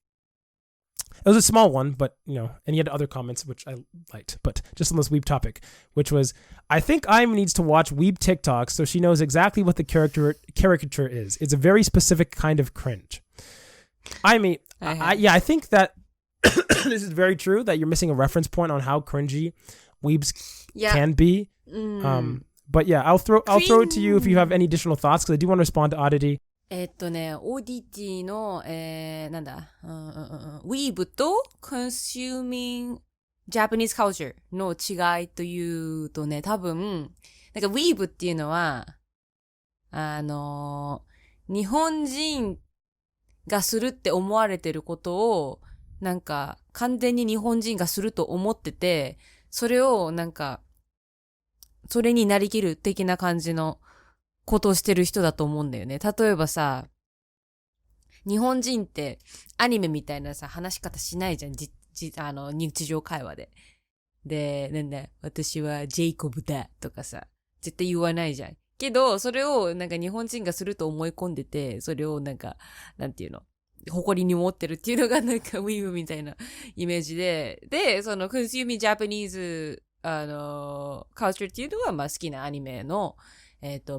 it was a small one, but, you know, and he had other comments, which I liked, but just on this weeb topic, which was, I think Aim needs to watch weeb TikToks so she knows exactly what the caricature is. It's a very specific kind of cringe. I mean, I think that this is very true, that you're missing a reference point on how cringy weebs can be. But yeah, I'll throw it to you if you have any additional thoughts, because I do want to respond to Oddity. オーディティの、なんだ、ウィーブと consuming Japanese culture の違いというとね、多分、なんかウィーブっていうのは、日本人がするって思われてることを、なんか完全に日本人がすると思ってて、それをなんか、それになりきる的な感じのことをしてる人だと思うんだよね。例えばさ、日本人ってアニメみたいなさ、話し方しないじゃん。日常会話で。で、なんだ、私はジェイコブだとかさ、絶対言わないじゃん。けど、それをなんか日本人がすると思い込んでて、それをなんか、なんていうの、誇りに思ってるっていうのがなんかウィーブみたいなイメージで、で、その consuming Japanese culture っていうのはまあ好きなアニメの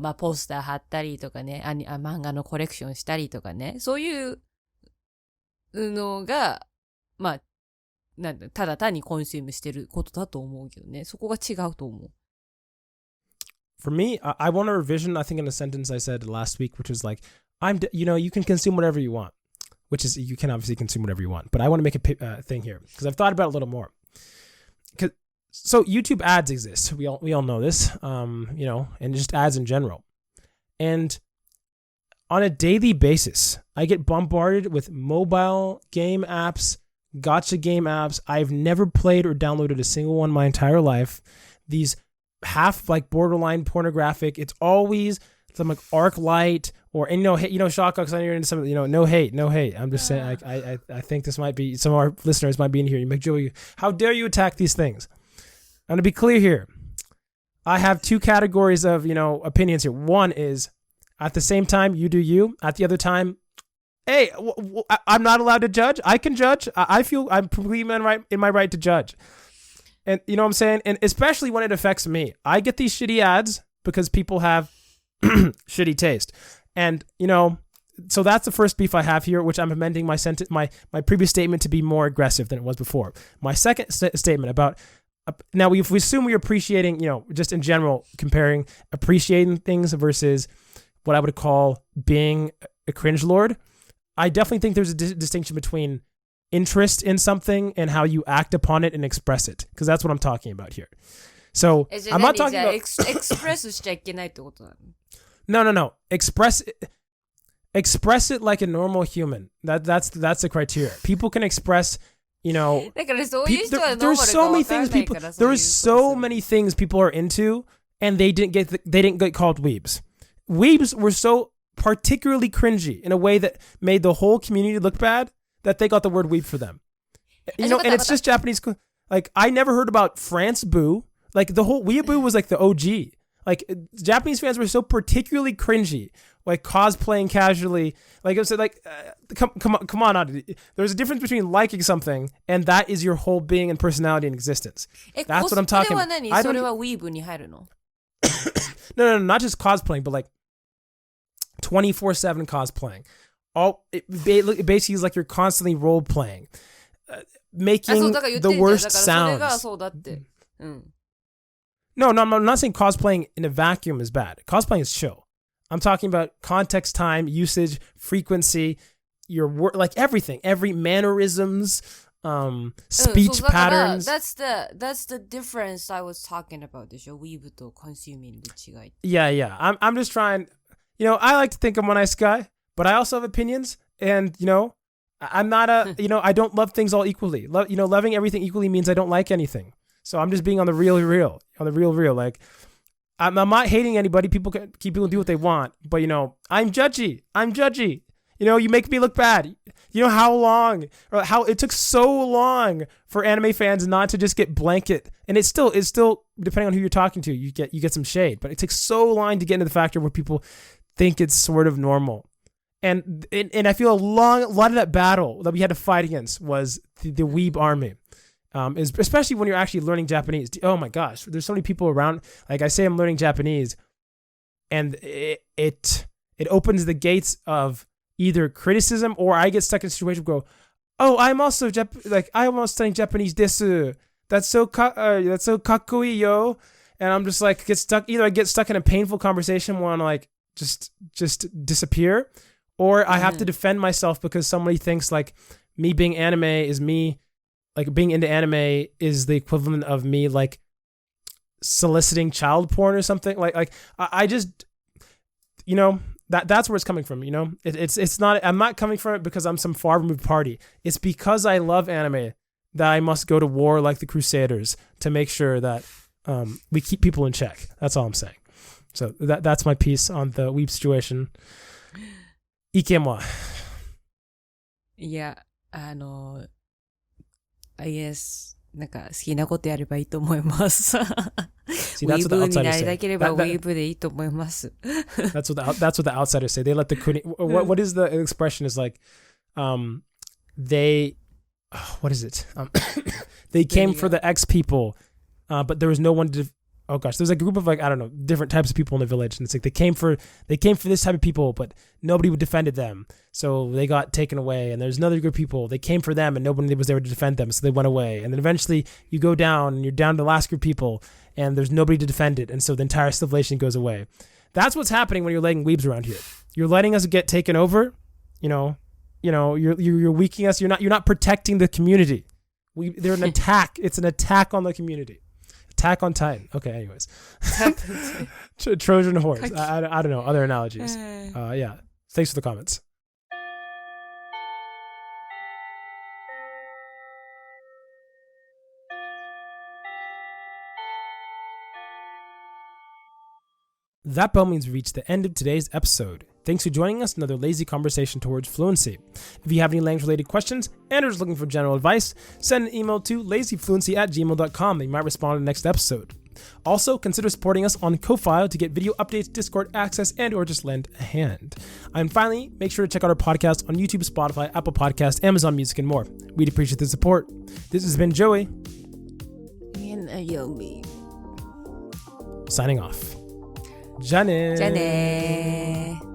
まあ、ポスター貼ったりとかね、漫画のコレクションしたりとかね、そういうのが、まあ、ただ単にコンシュームしてることだと思うけどね、そこが違うと思う。For me, I want a revision, I think in a sentence I said last week, which was like, you can consume whatever you want, which is, you can obviously consume whatever you want, but I want to make a thing here, because I've thought about it a little more. So YouTube ads exist. We all know this, and just ads in general. And on a daily basis, I get bombarded with mobile game apps, gacha game apps. I've never played or downloaded a single one my entire life. These half like borderline pornographic. It's always some like ArcLight or, and Shockox, I know you're into some, no hate. I'm just saying, I think this might be, some of our listeners might be in here. You make Joey, how dare you attack these things? I'm going to be clear here. I have two categories of, opinions here. One is, at the same time, you do you. At the other time, hey, I'm not allowed to judge. I can judge. I feel I'm completely in my right to judge. And you know what I'm saying? And especially when it affects me. I get these shitty ads because people have shitty taste. And, so that's the first beef I have here, which I'm amending my previous statement to be more aggressive than it was before. My second statement about, now, if we assume we're appreciating, just in general, comparing appreciating things versus what I would call being a cringe lord, I definitely think there's a distinction between interest in something and how you act upon it and express it, because that's what I'm talking about here. So, I'm not talking about... express しちゃいけないってことなNo.の? Express it like a normal human. That's the criteria. People can express... there's so many things people are into, and they didn't get called weebs. Weebs were so particularly cringy in a way that made the whole community look bad that they got the word weeb for them. And it's just Japanese. Like, I never heard about France Boo. Like, the whole weeaboo was like the OG. Like, Japanese fans were so particularly cringy, like cosplaying casually. Like I said, come on. There's a difference between liking something and that is your whole being and personality and existence. That's what I'm talking about. それはウィーブに入るの? No, not just cosplaying, but like 24/7 cosplaying. It basically is like you're constantly role playing, making the worst sounds. No, I'm not saying cosplaying in a vacuum is bad. Cosplaying is chill. I'm talking about context, time, usage, frequency, your work, like everything, every mannerisms, speech patterns. That's the difference I was talking about でしょ Weeb と consuming の違い。Yeah. I'm just trying, I like to think I'm a nice guy, but I also have opinions, and, I'm not I don't love things all equally. Loving everything equally means I don't like anything. So I'm just being on the real. Like, I'm not hating anybody. People do what they want, but I'm judgy. You make me look bad. How it took so long for anime fans not to just get blanket, and it's still depending on who you're talking to, you get some shade, but it takes so long to get into the factor where people think it's sort of normal. And I feel a lot of that battle that we had to fight against was the Weeb army. Especially when you're actually learning Japanese. Oh my gosh, there's so many people around. Like I say, I'm learning Japanese, and it opens the gates of either criticism, or I get stuck in a situation where I go, oh, I'm also studying Japanese desu. That's so kakkoi yo. And I'm just like I get stuck in a painful conversation where I'm like just disappear, or I have to defend myself because somebody thinks like me being anime is me. Like being into anime is the equivalent of me like soliciting child porn or something. Like I just, that's where it's coming from. It's not. I'm not coming from it because I'm some far removed party. It's because I love anime that I must go to war like the Crusaders to make sure that we keep people in check. That's all I'm saying. So that's my piece on the Weeb situation. Ikemwa. Yeah, I guess なんか好きなことやればいいと思います。See, that's what the outsiders say. ウィーブになりたければウィーブでいいと思います。That's what the outsiders say. They let the kuni. What is the expression? Is like, they, what is it? They came for the X people, but there was no one to. Oh gosh, there's a group of like, I don't know, different types of people in the village, and it's like they came for this type of people, but nobody defended them, so they got taken away. And there's another group of people, they came for them, and nobody was there to defend them, so they went away. And then eventually you go down, and you're down to the last group of people, and there's nobody to defend it, and so the entire civilization goes away. That's what's happening when you're letting weebs around here. You're letting us get taken over. You're weakening us. You're not protecting the community. They're an attack. It's an attack on the community. Attack on Titan. Okay, anyways. Trojan horse. I don't know. Other analogies. Yeah. Thanks for the comments. That bell means we reached the end of today's episode. Thanks for joining us in another lazy conversation towards fluency. If you have any language-related questions and are just looking for general advice, send an email to lazyfluency@gmail.com and you might respond in the next episode. Also, consider supporting us on Ko-Fi to get video updates, Discord access, and or just lend a hand. And finally, make sure to check out our podcast on YouTube, Spotify, Apple Podcasts, Amazon Music, and more. We'd appreciate the support. This has been Joey. And Ayomi. Signing off. じゃあねー。